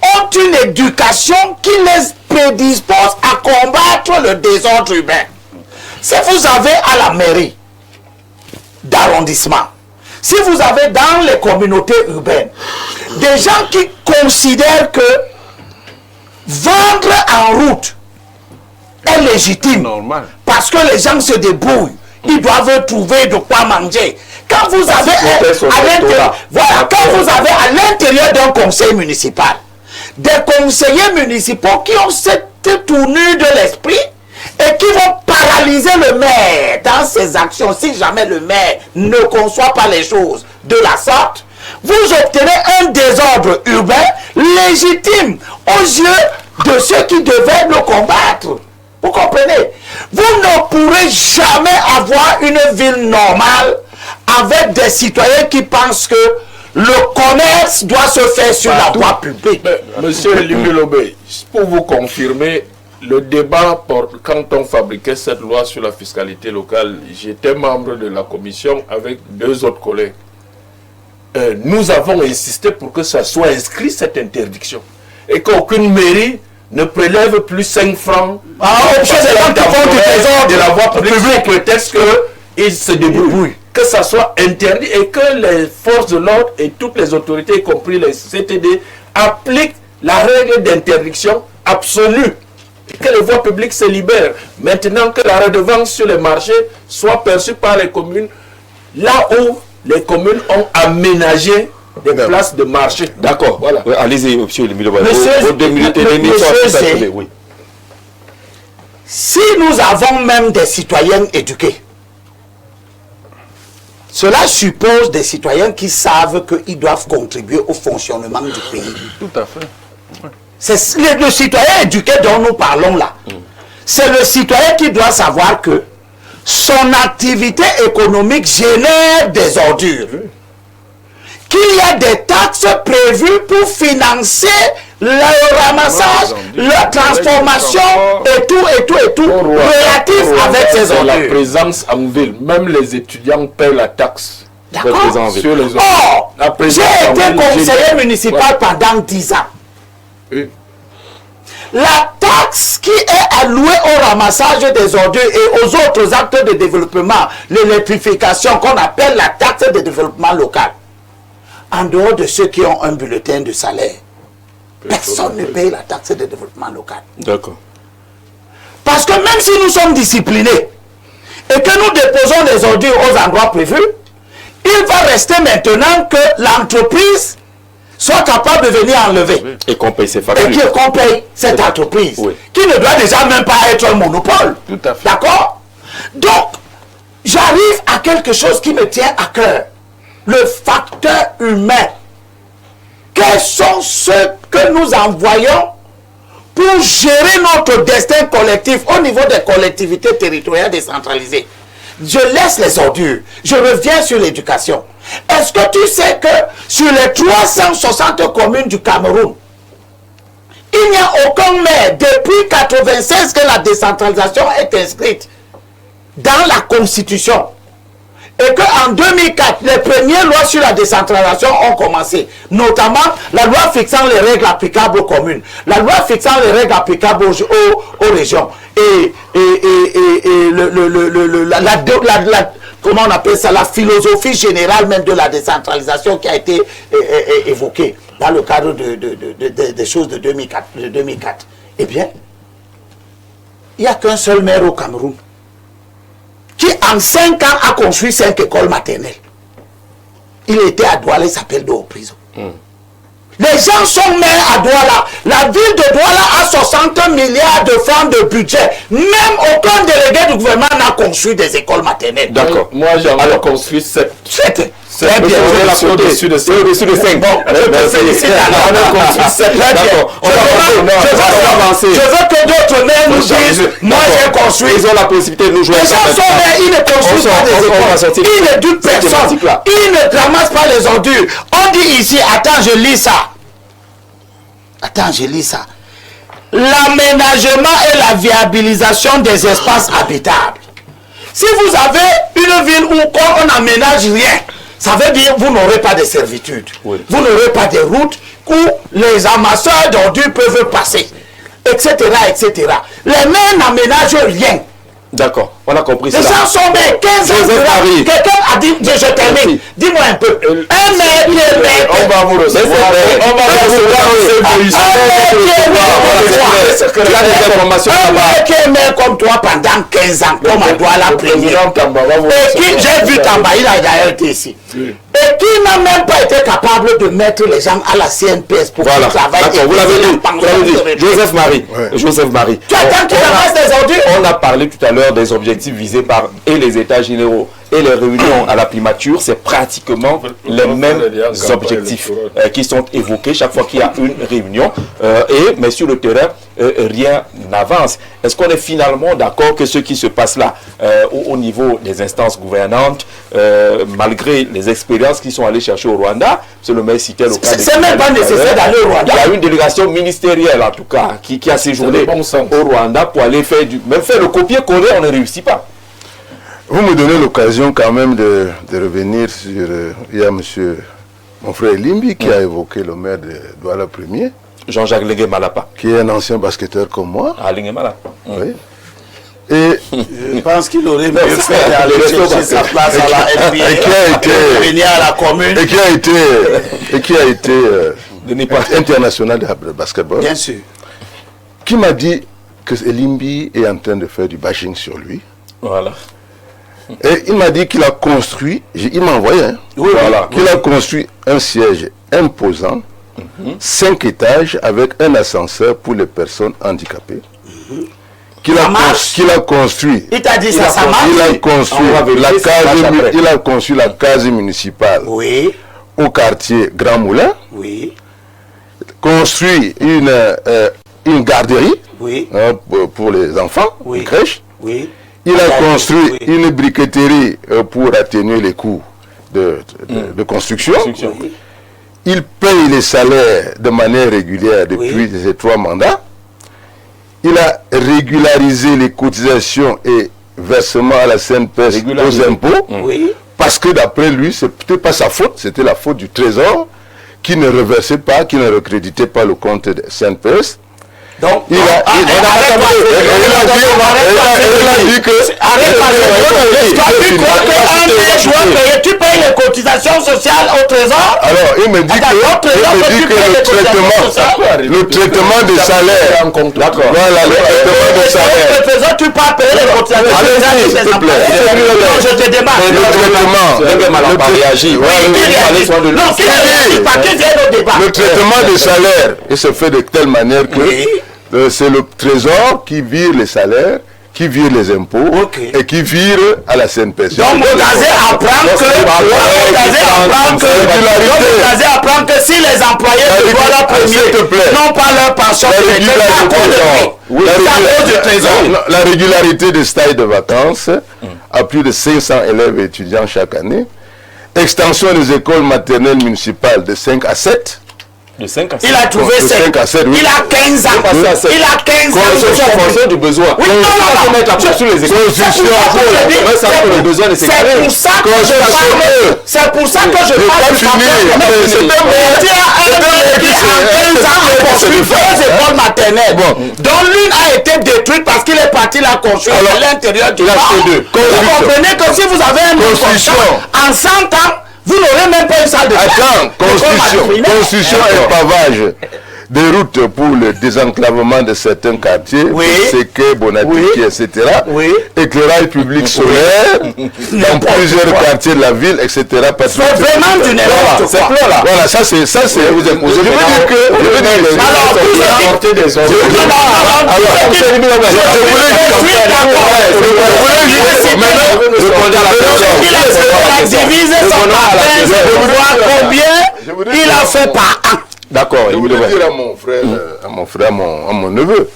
ont une éducation qui les prédispose à combattre le désordre urbain? Si vous avez à la mairie d'arrondissement, si vous avez dans les communautés urbaines des gens qui considèrent que vendre en route est légitime, normal, parce que les gens se débrouillent, ils doivent trouver de quoi manger. Quand vous avez à l'intérieur d'un conseil municipal des conseillers municipaux qui ont cette tournure de l'esprit et qui vont paralyser le maire dans ses actions si jamais le maire ne conçoit pas les choses de la sorte, vous obtenez un désordre urbain légitime aux yeux de ceux qui devaient le combattre. Vous comprenez? Vous ne pourrez jamais avoir une ville normale avec des citoyens qui pensent que le commerce doit se faire sur la voie publique. Monsieur Libelobé, pour vous confirmer, le débat, quand on fabriquait cette loi sur la fiscalité locale, j'étais membre de la commission avec 2 autres collègues. Nous avons insisté pour que ça soit inscrit, cette interdiction. Et qu'aucune mairie ne prélève plus 5 francs de la voie publique sous prétexte qu'ils se débrouillent. Que ça soit interdit et que les forces de l'ordre et toutes les autorités, y compris les CTD, appliquent la règle d'interdiction absolue. Que les voies publiques se libèrent. Maintenant que la redevance sur les marchés soit perçue par les communes, là où les communes ont aménagé des places de marché. D'accord. Voilà. Oui, allez-y, monsieur le ministre. Oui. Si nous avons même des citoyens éduqués, Cela suppose des citoyens qui savent qu'ils doivent contribuer au fonctionnement du pays. Tout à fait. C'est le citoyen éduqué dont nous parlons là. C'est le citoyen qui doit savoir que son activité économique génère des ordures. Qu'il y a des taxes prévues pour financer le ramassage, la transformation et tout, relatif avec ces ordures. La présence en ville, même les étudiants paient la taxe. D'accord. Sur les Or, j'ai été conseiller municipal pendant 10 ans. Oui. La taxe qui est allouée au ramassage des ordures et aux autres actes de développement, l'électrification qu'on appelle la taxe de développement local, en dehors de ceux qui ont un bulletin de salaire, personne ne paye la taxe de développement local. D'accord. Parce que même si nous sommes disciplinés et que nous déposons les ordures aux endroits prévus, il va rester maintenant que l'entreprise soit capable de venir enlever. Et qu'on paye ses Et factures. qu'on paye cette entreprise, Oui. qui ne doit déjà même pas être un monopole. Tout à fait. D'accord? Donc, j'arrive à quelque chose qui me tient à cœur. Le facteur humain. Quels sont ceux que nous envoyons pour gérer notre destin collectif au niveau des collectivités territoriales décentralisées? Je laisse les ordures. Je reviens sur l'éducation. Est-ce que tu sais que sur les 360 communes du Cameroun, il n'y a aucun maire depuis 1996 que la décentralisation est inscrite dans la Constitution? Et qu'en 2004, les premières lois sur la décentralisation ont commencé, notamment la loi fixant les règles applicables aux communes, la loi fixant les règles applicables aux régions, et comment on appelle ça, la philosophie générale même de la décentralisation qui a été évoquée dans le cadre des choses de 2004. Eh bien, il n'y a qu'un seul maire au Cameroun qui en 5 ans a construit 5 écoles maternelles. Il était à Douala, il s'appelle Dehors Prison. Les gens sont maires à Douala. La ville de Douala a 60 milliards de francs de budget. Même aucun délégué du gouvernement n'a construit des écoles maternelles. D'accord. Moi, j'en ai construit 7. Très bien. Au-dessus de 5. Au-dessus de 5. Bon, je te félicite alors. Très bien. Je veux que d'autres maires nous disent, moi j'ai construit. Ils ont la possibilité de nous jouer. Les gens sont maires, ils ne construisent pas des écoles. Ils ne doutent personne. Ils ne ramassent pas les ordures. On dit ici, attends, je lis ça. Attends, je lis ça. L'aménagement et la viabilisation des espaces habitables. Si vous avez une ville où on n'aménage rien, ça veut dire que vous n'aurez pas de servitude. Oui. Vous n'aurez pas de routes où les amasseurs d'ordures peuvent passer, etc., etc. Les maires n'aménagent rien. D'accord, on a compris Les cela. gens sont maires, 15 ans. Joseph Marie. Quelqu'un a dit, je termine. Dis-moi un peu. Un maire qui est maire. On va vous recevoir. On va Un maire qui est maire comme toi pendant 15 ans, comme à Douala Premier. Et qui, j'ai vu Tamba, il a d'ailleurs été ici. Et qui n'a même pas été capable de mettre les gens à la CNPS pour Voilà, qu'ils travaillent. d'accord, vous l'avez dit. Joseph Marie. Joseph Marie. Tu attends qu'il ramasse des ordures? On a parlé tout à l'heure des objectifs visés par et les États généraux et les réunions à la primature. C'est pratiquement les mêmes objectifs qui sont évoqués chaque fois qu'il y a une réunion. Mais sur le terrain, rien n'avance. Est-ce qu'on est finalement d'accord que ce qui se passe là, au niveau des instances gouvernantes, malgré les expériences qui sont allées chercher au Rwanda, c'est le maire cité local. C'est même pas nécessaire d'aller au Rwanda. Il y a une délégation ministérielle en tout cas qui a séjourné au Rwanda pour aller faire même faire le copier-coller, on ne réussit pas. Vous me donnez l'occasion quand même de revenir sur... il y a mon frère Limbi qui a évoqué le maire de Douala Premier. Jean-Jacques Lengue Malapa. Qui est un ancien basketteur comme moi. Ah, Lengue Malapa. Oui. Et je pense qu'il aurait mieux fait d'aller chercher sa place à la NBA. Et qui a été... venir à la commune. Et qui a été international de basketball. Bien sûr. Qui m'a dit que Limbi est en train de faire du bashing sur lui. Voilà. Et il m'a dit qu'il a construit, il m'a envoyé, qu'il a construit un siège imposant, 5 étages avec un ascenseur pour les personnes handicapées, qu'il a construit. Il t'a dit ça marche. Il a construit la case municipale au quartier Grand Moulin. Oui. Construit une garderie pour les enfants, une crèche. Oui. Il a construit une briqueterie pour atténuer les coûts de construction. Oui. Il paye les salaires de manière régulière depuis ses 3 mandats. Il a régularisé les cotisations et versements à la CNPS aux impôts. Parce que d'après lui, ce n'était pas sa faute, c'était la faute du Trésor qui ne reversait pas, qui ne recréditait pas le compte de CNPS. Donc, il a dit que tu payes les cotisations sociales au Trésor. Alors, il me dit que le traitement des salaires. D'accord. Voilà, le traitement des salaires. Le Trésor, tu peux payer les cotisations sociales des employés. Je te demande. Le traitement des salaires, il se fait de telle manière que c'est le Trésor qui vire les salaires, qui vire les impôts et qui vire à la CNPS. Donc Mogazé apprend que si les employés de Douala Premier n'ont pas leur pension, la régularité des stages de vacances à plus de 500 élèves et étudiants chaque année. Extension des écoles maternelles municipales de 5 à 7. De 5 à 7. Il a trouvé 5 à 7. Il a 15 ans. Il a 15 ans. En fonction du besoin. Oui, non, mettre la sur les écoles. C'est pour ça que je parle du écoles maternelles. Dont l'une a été détruite parce qu'il est parti la construire à l'intérieur du parc. Vous comprenez que si vous avez un contrat en 100 ans, vous n'aurez même pas une salle de construction et pavage des routes pour le désenclavement de certains quartiers, Séquet, Bonatiki, etc. Éclairage public solaire dans plusieurs quartiers de la ville, etc. C'est vraiment du n'importe quoi. Voilà, ça c'est. Vous êtes posé. Je veux dire que. Combien il a fait par an. D'accord. Je voulais dire à mon frère, à mon neveu,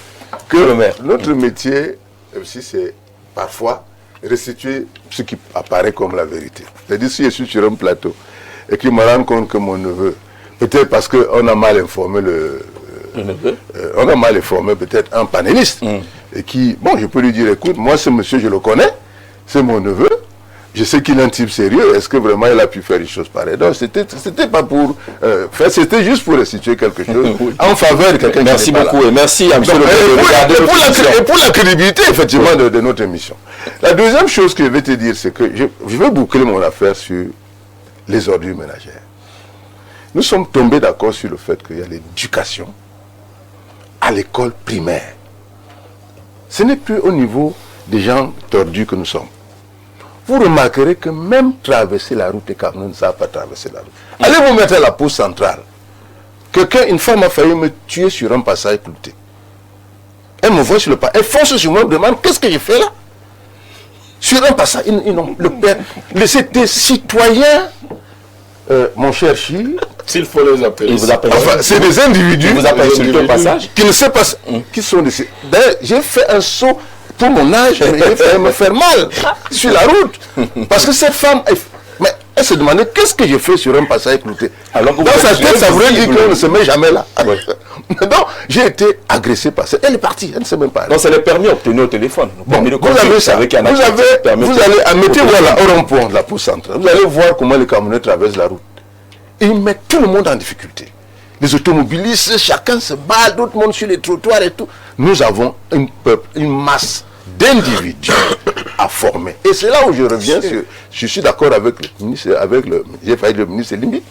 que notre métier aussi, c'est parfois restituer ce qui apparaît comme la vérité. C'est-à-dire, si je suis sur un plateau et qu'il me rend compte que mon neveu, peut-être parce qu'on a mal informé on a mal informé peut-être un panéliste, et qui, je peux lui dire, écoute, moi ce monsieur, je le connais, c'est mon neveu. Je sais qu'il est un type sérieux. Est-ce que vraiment il a pu faire une chose pareille? Donc c'était pas pour faire, c'était juste pour restituer quelque chose en faveur de quelqu'un. Merci beaucoup et merci à M. Et pour la crédibilité effectivement de notre émission. La deuxième chose que je vais te dire, c'est que je vais boucler mon affaire sur les ordures ménagères. Nous sommes tombés d'accord sur le fait qu'il y a l'éducation à l'école primaire. Ce n'est plus au niveau des gens tordus que nous sommes. Vous remarquerez que même traverser la route, les Camerounais ne savent pas traverser la route. Allez vous mettre à la pause centrale. Une femme a failli me tuer sur un passage clouté. Elle me voit sur le pas. Elle fonce sur moi, elle me demande qu'est-ce que j'ai fait là. Sur un passage, le père, c'était citoyen, mon cher Chi. S'il faut les appeler. Enfin, c'est des individus qui ne savent pas, qui sont des. D'ailleurs, j'ai fait un saut. Pour mon âge, elle me fait mal sur la route. Parce que cette femme, elle se demandait qu'est-ce que j'ai fait sur un passage clouté. Alors dans sa tête, ça voulait dire qu'on ne se met jamais là. Donc, j'ai été agressé par ça. Elle est partie, elle ne sait même pas. Donc, c'est le permis obtenu au téléphone. Vous avez ça. Vous allez, mettez-vous au rond-point de la pause centrale. Vous allez voir comment les Camerounais traversent la route. Et ils mettent tout le monde en difficulté. Les automobilistes, chacun se bat, d'autres montent sur les trottoirs et tout. Nous avons une masse d'individus à former. Et c'est là où je reviens sur, je suis d'accord avec le ministre, j'ai failli le ministre Limbi,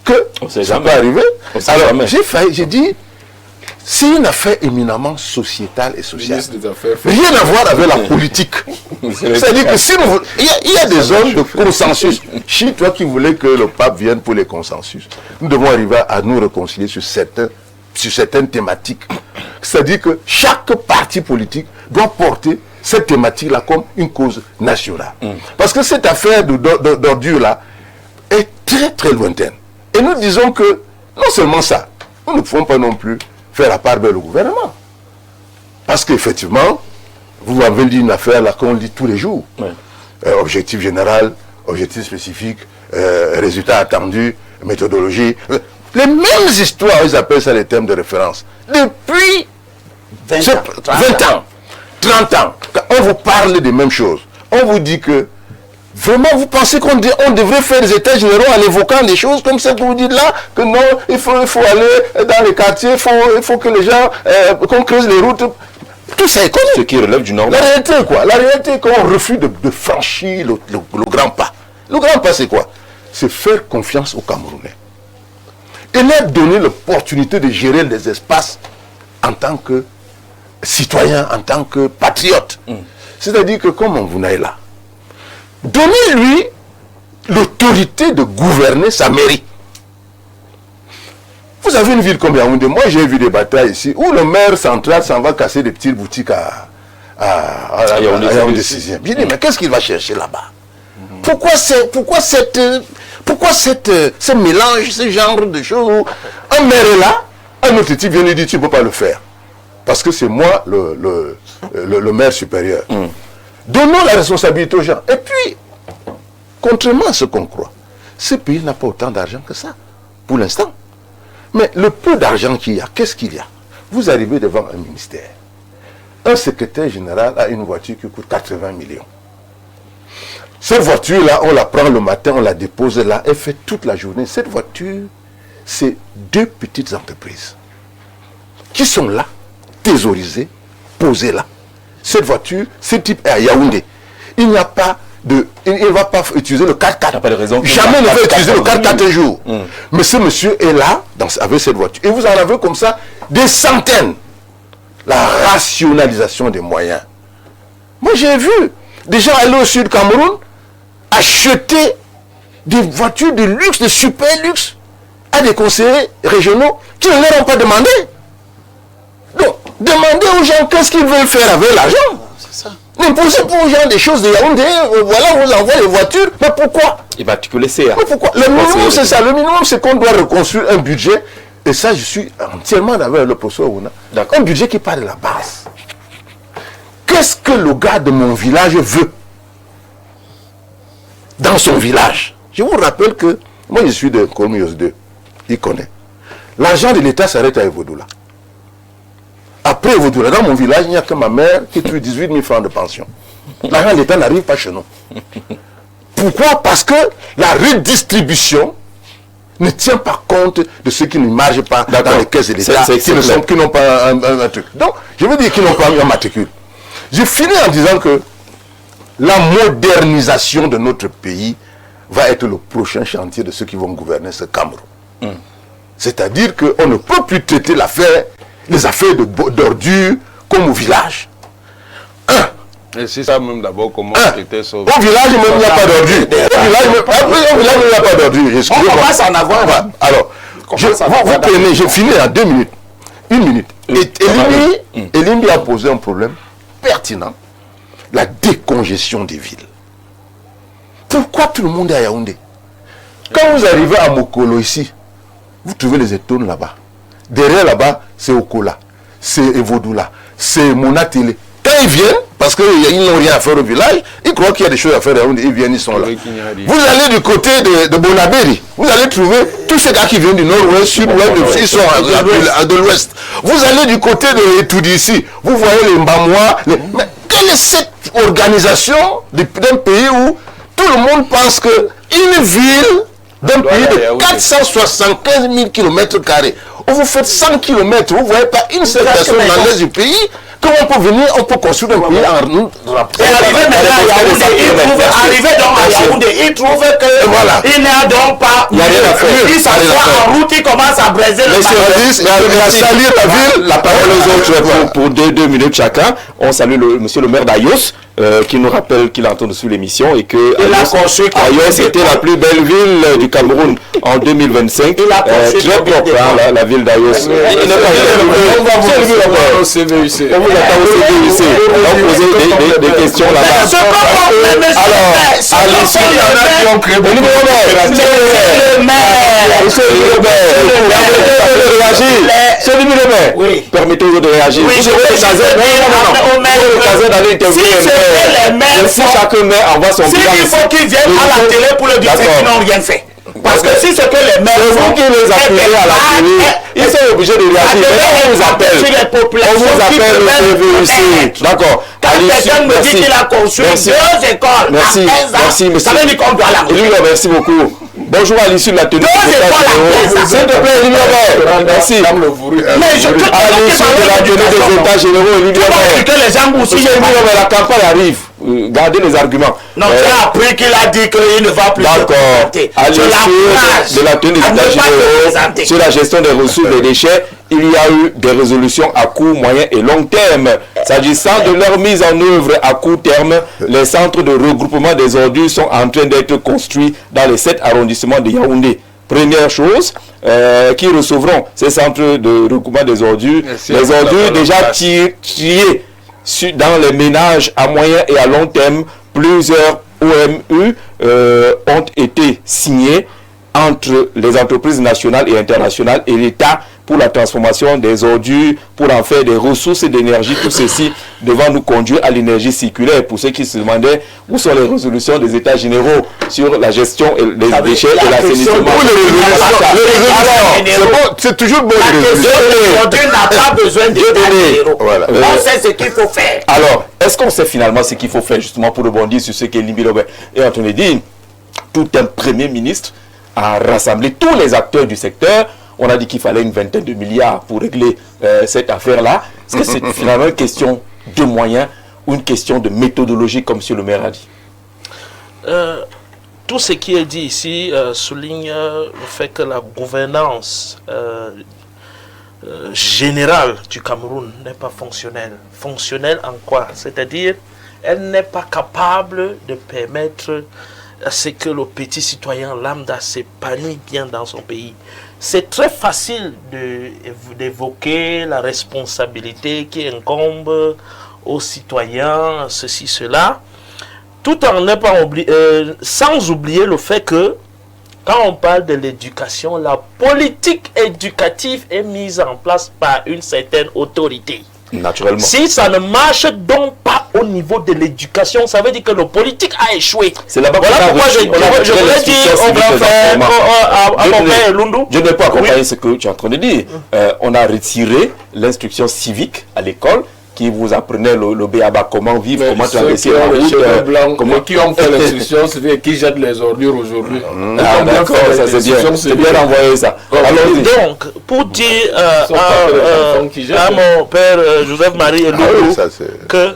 que ça peut arriver. Alors, j'ai dit, c'est une affaire éminemment sociétale et sociale. Rien à voir avec la politique. C'est-à-dire que si il y a des zones de consensus. Toi qui voulais que le pape vienne pour les consensus, nous devons arriver à nous réconcilier sur certains sur certaines thématiques. C'est-à-dire que chaque parti politique doit porter cette thématique-là comme une cause nationale. Parce que cette affaire d'ordure-là est très très lointaine. Et nous disons que, non seulement ça, nous ne pouvons pas non plus faire la part belle au gouvernement. Parce qu'effectivement, vous avez dit une affaire là qu'on lit tous les jours. Objectif général, objectif spécifique, résultat attendu, méthodologie. Les mêmes histoires, ils appellent ça les termes de référence. Depuis 20 ans, 30 ans, quand on vous parle des mêmes choses, on vous dit que vraiment vous pensez qu'on devrait faire des états généraux en évoquant des choses comme ça que vous dites là, que non, il faut aller dans les quartiers, il faut que les gens, qu'on creuse les routes. Tout ça est connu. Ce qui relève du normal. La réalité, quoi? La réalité, est qu'on refuse de franchir le grand pas. Le grand pas, c'est quoi? C'est faire confiance aux Camerounais. Et leur donner l'opportunité de gérer les espaces en tant que citoyen, en tant que patriote. C'est-à-dire que comme on vous est là, donnez-lui l'autorité de gouverner sa mairie. Vous avez une ville comme Yaoundé. Moi, j'ai vu des batailles ici où le maire central s'en va casser des petites boutiques à Yaoundé 6e. Je dis, mais qu'est-ce qu'il va chercher là-bas? Pourquoi ce mélange, ce genre de choses où un maire est là, un autre type vient lui dire, tu ne peux pas le faire. Parce que c'est moi le maire supérieur. Donnons la responsabilité aux gens. Et puis, contrairement à ce qu'on croit, ce pays n'a pas autant d'argent que ça, pour l'instant. Mais le peu d'argent qu'il y a, qu'est-ce qu'il y a? Vous arrivez devant un ministère. Un secrétaire général a une voiture qui coûte 80 millions. Cette voiture-là, on la prend le matin, on la dépose là, elle fait toute la journée. Cette voiture, c'est 2 petites entreprises qui sont là, thésaurisées, posées là. Cette voiture, ce type est à Yaoundé. Il n'y a pas de... Il ne va pas utiliser le 4x4. Pas de raison. Jamais il ne va utiliser le 4x4 un jour. Mais ce monsieur est là, avec cette voiture. Et vous en avez comme ça des centaines. La rationalisation des moyens. Moi, j'ai vu des gens aller au sud Cameroun acheter des voitures de luxe, de super luxe, à des conseillers régionaux qui ne leur ont pas demandé. Donc, demandez aux gens qu'est-ce qu'ils veulent faire avec l'argent. C'est ça. Ne posez pas aux gens des choses de Yaoundé, voilà, on vous envoie les voitures, mais pourquoi? Et bah tu peux laisser. Mais pourquoi? Le minimum, c'est ça. Le minimum, c'est qu'on doit reconstruire un budget, et ça, je suis entièrement d'accord avec le professeur Ouna. Un budget qui part de la base. Qu'est-ce que le gars de mon village veut dans son village? Je vous rappelle que moi je suis de Kolmios 2, il connaît. L'argent de l'État s'arrête à Evodoula. Après Evodoula, dans mon village, il n'y a que ma mère qui trouve 18 000 francs de pension. L'argent de l'État n'arrive pas chez nous. Pourquoi? Parce que la redistribution ne tient pas compte de ceux qui ne marchent pas dans les caisses de l'État, qui n'ont pas un truc. Donc, je veux dire qu'ils n'ont pas un matricule. Je finis en disant que la modernisation de notre pays va être le prochain chantier de ceux qui vont gouverner ce Cameroun. C'est-à-dire qu'on ne peut plus traiter les affaires d'ordures comme au village. Et c'est ça même d'abord comment traiter ça. Au village même, il n'y a pas d'ordures. Au village, il n'y a pas d'ordures. On commence à en avoir. Alors, vous prenez, je finis en 2 minutes. 1 minute. Et Elimbi a posé un problème pertinent. La décongestion des villes. Pourquoi tout le monde est à Yaoundé? Quand vous arrivez à Mokolo ici, vous trouvez les étoiles là-bas. Derrière là-bas, c'est Okola, c'est Evodoula, c'est Monatélé. Quand ils viennent, parce qu'ils n'ont rien à faire au village, ils croient qu'il y a des choses à faire à Yaoundé, ils viennent, ils sont là. Vous allez du côté de Bonabéry, vous allez trouver tous ces gars qui viennent du nord-ouest, sud-ouest, ils sont de l'ouest. Vous allez du côté de Etoudi ici, vous voyez les Mbamois. Mais quelle est cette organisation d'un pays où tout le monde pense qu'une ville d'un pays de 475 000 km², où vous faites 100 km, vous ne voyez pas une seule personne dans l'est du pays, comment on peut venir, on peut construire un pays en... Arriver donc à Yaoundé, il trouve qu'il n'est donc pas. Il n'y a rien à faire. Il s'assoit en route, il commence à braiser le Monsieur il a salué la ville. La parole aux autres pour 2 minutes chacun. On salue monsieur le maire d'Ayos, qui nous rappelle qu'il entend suivre l'émission et que Ayos était la plus belle ville du Cameroun en 2025. Très propre, la ville d'Ayos. On va vous au CVUC. On vous attend au CVUC. On va poser des questions là-bas. Alors, à l'issue, il y en a qui ont créé beaucoup de oui. Permettez aux autres de réagir. Oui, je si chacun maire envoie son bilan. Il faut qu'ils viennent à la télé pour le dire qu'ils n'ont rien fait. Parce que si c'est que les maires vous qui les appelez à la télé, ils sont obligés de réagir. On vous appelle. On vous appelle au CVUC. D'accord. Quand quelqu'un me dit qu'il a construit 2 écoles merci, merci, monsieur. Ça veut dire qu'on doit la merci beaucoup. Bonjour à l'issue de la tenue. S'il te plaît, Olivier. Merci. À l'issue de la tenue des États généraux, Olivier. La campagne arrive. Gardez les arguments. Non, j'ai appris qu'il a dit qu'il ne va plus. D'accord. À l'issue de la tenue des États généraux sur la gestion des ressources des déchets, il y a eu des résolutions à court, moyen et long terme. S'agissant de leur mise en œuvre à court terme, les centres de regroupement des ordures sont en train d'être construits dans les 7 arrondissements de Yaoundé. Première chose, qui recevront ces centres de regroupement des ordures, les ordures déjà triées dans les ménages à moyen et à long terme. Plusieurs OMU ont été signés entre les entreprises nationales et internationales et l'État pour la transformation des ordures, pour en faire des ressources et d'énergie. Tout ceci devant nous conduire à l'énergie circulaire. Pour ceux qui se demandaient où sont les résolutions des États généraux sur la gestion des déchets et l'assainissement. C'est toujours bon. L'ordure n'a pas besoin d'États généraux. On sait ce qu'il faut faire. Alors, est-ce qu'on sait finalement ce qu'il faut faire justement pour rebondir sur ce qu'Elimbi Lobé est en train de dire? Tout un premier ministre a rassemblé tous les acteurs du secteur. On a dit qu'il fallait une 20aine de milliards pour régler cette affaire-là. Est-ce que c'est finalement une question de moyens ou une question de méthodologie, comme M. le maire a dit? Tout ce qui est dit ici souligne le fait que la gouvernance générale du Cameroun n'est pas fonctionnelle. Fonctionnelle en quoi? C'est-à-dire, elle n'est pas capable de permettre à ce que le petit citoyen lambda s'épanouisse bien dans son pays. C'est très facile d'évoquer la responsabilité qui incombe aux citoyens, ceci, cela, tout en ne pas sans oublier le fait que quand on parle de l'éducation, la politique éducative est mise en place par une certaine autorité. Naturellement. Si ça ne marche donc pas au niveau de l'éducation, ça veut dire que le politique a échoué. C'est là-bas voilà pourquoi je voulais dire au grand frère, à mon père Lundu. Je ne peux pas accompagner ce que tu es en train de dire. On a retiré l'instruction civique à l'école qui vous apprenait le B.A.B.A. comment vivre, comment traverser la route. Comment qui ont fait l'instruction civique et qui jettent les ordures aujourd'hui. Ah d'accord, ça c'est bien. C'est bien envoyé ça. Donc, pour dire à mon père Joseph-Marie Elou que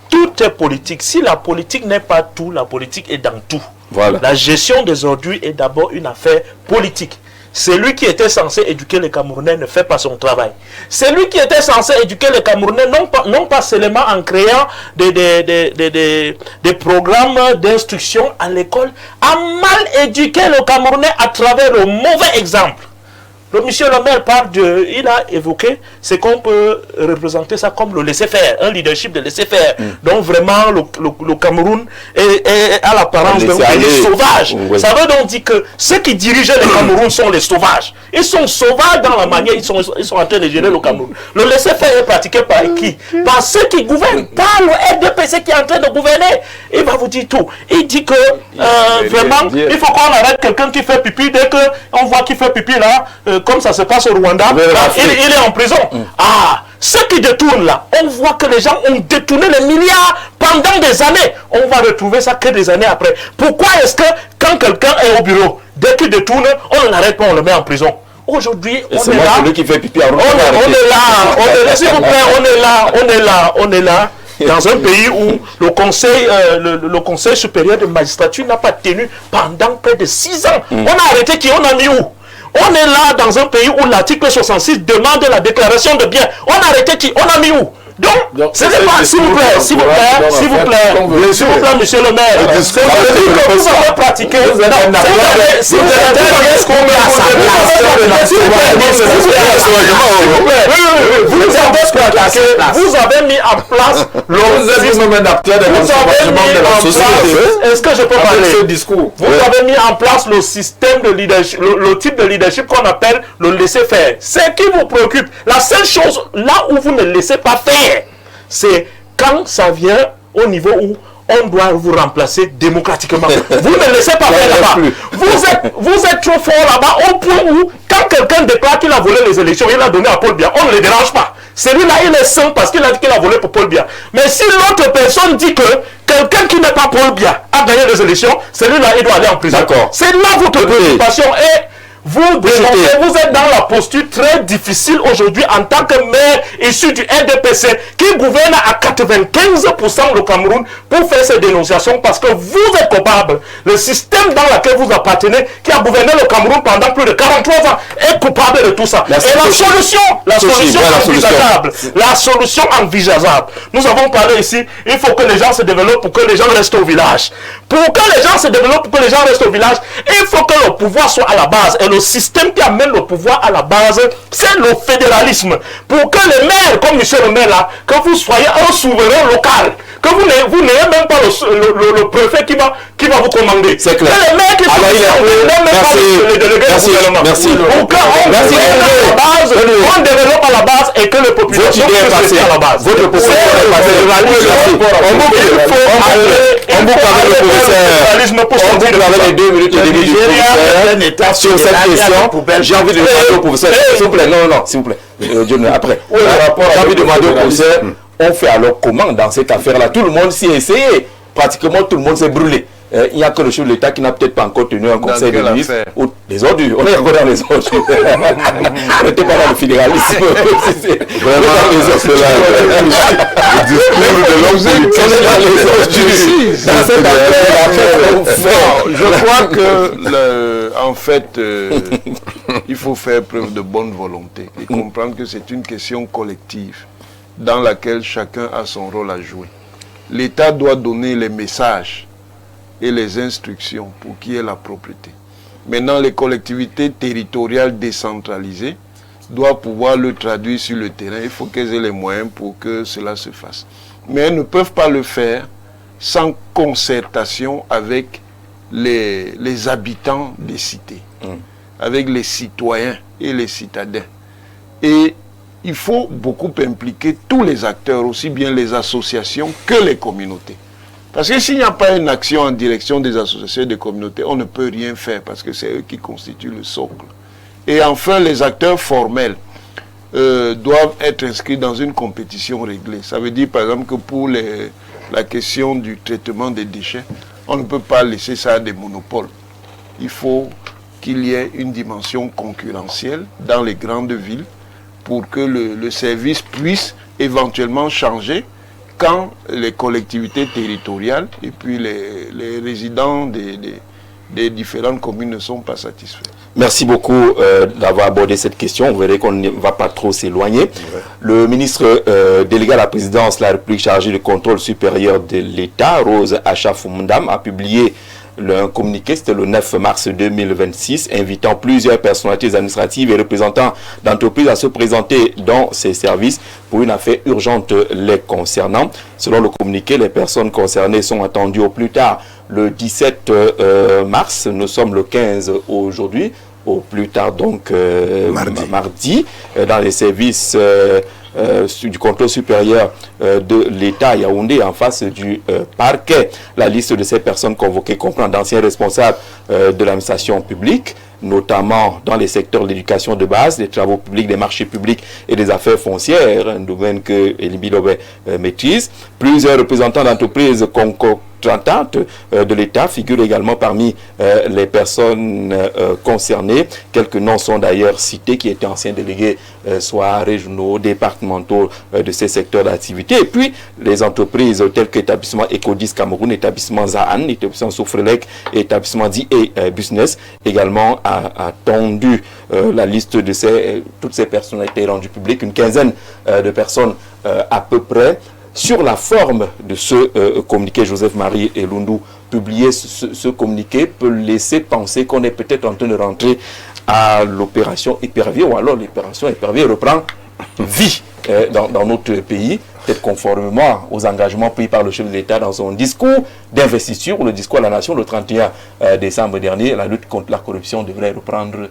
tout est politique. Si la politique n'est pas tout, la politique est dans tout. Voilà. La gestion des ordures est d'abord une affaire politique. Celui qui était censé éduquer les Camerounais ne fait pas son travail. Celui qui était censé éduquer les Camerounais, non pas seulement en créant des programmes d'instruction à l'école, a mal éduqué le Camerounais à travers le mauvais exemple. Le monsieur le maire il a évoqué ce qu'on peut représenter ça comme le laisser-faire, un leadership de laisser-faire. Donc vraiment le Cameroun a l'apparence d'un pays sauvage. Oui. Ça veut donc dire que ceux qui dirigent le Cameroun sont les sauvages. Ils sont sauvages dans la manière, ils sont en train de gérer le Cameroun. Le laisser-faire est pratiqué par qui? Par ceux qui gouvernent, par le RDPC qui est en train de gouverner. Il va vous dire tout. Il dit que vraiment, il faut qu'on arrête quelqu'un qui fait pipi. Dès qu'on voit qu'il fait pipi là, comme ça se passe au Rwanda, il est en prison. Ah, ceux qui détournent là, on voit que les gens ont détourné les milliards pendant des années. On va retrouver ça que des années après. Pourquoi est-ce que quand quelqu'un est au bureau, dès qu'il détourne, on ne l'arrête pas, on le met en prison? Aujourd'hui, on est là. Qui fait pipi on est là, s'il vous plaît, on est là. dans un pays où le conseil supérieur de magistrature n'a pas tenu pendant près de 6 ans. On a arrêté qui? On a mis où? On est là dans un pays où l'article 66 demande la déclaration de biens. On a arrêté qui? On a mis où? Donc, ce n'est pas, s'il vous plaît, monsieur le maire, c'est que vous avez pratiqué, vous avez mis en place est-ce que je peux parler ce discours? Vous avez mis en place le système de leadership, le type de leadership qu'on appelle le laisser-faire. C'est qui vous préoccupe. La seule chose, là où vous ne laissez pas faire, c'est quand ça vient au niveau où on doit vous remplacer démocratiquement. Vous ne laissez pas faire là-bas. Vous êtes trop fort là-bas au point où, quand quelqu'un déclare qu'il a volé les élections, il a donné à Paul Biya, on ne le dérange pas. Celui-là, il est sain parce qu'il a dit qu'il a volé pour Paul Biya. Mais si l'autre personne dit que quelqu'un qui n'est pas Paul Biya a gagné les élections, celui-là, il doit aller en prison. C'est là votre préoccupation. Et vous êtes dans la posture très difficile aujourd'hui en tant que maire issu du RDPC qui gouverne à 95% le Cameroun pour faire ces dénonciations parce que vous êtes coupable. Le système dans lequel vous appartenez, qui a gouverné le Cameroun pendant plus de 43 ans, est coupable de tout ça. Et la solution envisageable, nous avons parlé ici, il faut que les gens se développent pour que les gens restent au village. Pour que les gens se développent, pour que les gens restent au village, il faut que le pouvoir soit à la base. Et le système qui amène le pouvoir à la base, c'est le fédéralisme. Pour que les maires, comme monsieur le maire là, que vous soyez un souverain local, que vous n'ayez même pas le préfet qui va vous commander. C'est clair. Que les maires qui sont même pas les délégués du gouvernement. Merci. Pour qu'on développe à la base et que les populations puissent rester à la base. Votre position est passée. On boucle avec le professeur. On boucle avec les 2 minutes et demie du professeur sur cette question. J'ai envie de demander au professeur. S'il vous plaît, non, s'il vous plaît. Après, j'ai envie de demander au professeur, on fait alors comment dans cette affaire-là? Tout le monde s'y est essayé. Pratiquement tout le monde s'est brûlé. Il n'y a que le chef de l'État qui n'a peut-être pas encore tenu un conseil de ministres. Les ordures. On est encore dans les ordures. On n'était pas dans le fédéralisme. Vraiment, c'est là. Le discours de Je crois que, en fait, il faut faire preuve de bonne volonté et comprendre que c'est une question collective dans laquelle chacun a son rôle à jouer. L'État doit donner les messages et les instructions pour qu'il y ait la propreté. Maintenant, les collectivités territoriales décentralisées doivent pouvoir le traduire sur le terrain. Il faut qu'elles aient les moyens pour que cela se fasse. Mais elles ne peuvent pas le faire sans concertation avec les habitants des cités, avec les citoyens et les citadins. Et il faut beaucoup impliquer tous les acteurs, aussi bien les associations que les communautés. Parce que s'il n'y a pas une action en direction des associations et des communautés, on ne peut rien faire parce que c'est eux qui constituent le socle. Et enfin, les acteurs formels doivent être inscrits dans une compétition réglée. Ça veut dire par exemple que pour la question du traitement des déchets, on ne peut pas laisser ça à des monopoles. Il faut qu'il y ait une dimension concurrentielle dans les grandes villes pour que le service puisse éventuellement changer quand les collectivités territoriales et puis les résidents des différentes communes ne sont pas satisfaits. Merci beaucoup d'avoir abordé cette question. Vous verrez qu'on ne va pas trop s'éloigner. Ouais. Le ministre délégué à la présidence de la République chargé du contrôle supérieur de l'État, Rose Achafou-Mndam, a publié un communiqué, c'était le 9 mars 2026, invitant plusieurs personnalités administratives et représentants d'entreprises à se présenter dans ces services pour une affaire urgente les concernant. Selon le communiqué, les personnes concernées sont attendues au plus tard le 17 mars. Nous sommes le 15 aujourd'hui, au plus tard donc mardi dans les services du contrôle supérieur de l'État à Yaoundé en face du parquet. La liste de ces personnes convoquées comprend d'anciens responsables de l'administration publique, notamment dans les secteurs de l'éducation de base, des travaux publics, des marchés publics et des affaires foncières, un domaine que Elimbi Lobé maîtrise. Plusieurs représentants d'entreprises représentante de l'État figure également parmi les personnes concernées. Quelques noms sont d'ailleurs cités, qui étaient anciens délégués, soit régionaux, départementaux de ces secteurs d'activité. Et puis, les entreprises telles qu'établissement Ecodis Cameroun, établissement Zahan, établissement Soufrelec, établissement DA Business, également a tendu la liste de toutes ces personnalités rendues publiques, une quinzaine de personnes à peu près. Sur la forme de ce communiqué, Joseph-Marie Elundu, publier ce communiqué peut laisser penser qu'on est peut-être en train de rentrer à l'opération Épervier, ou alors l'opération Épervier reprend vie dans notre pays, peut-être conformément aux engagements pris par le chef de l'État dans son discours d'investiture, ou le discours à la nation le 31 décembre dernier. La lutte contre la corruption devrait reprendre,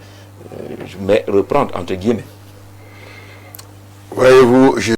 reprendre entre guillemets. Voyez-vous,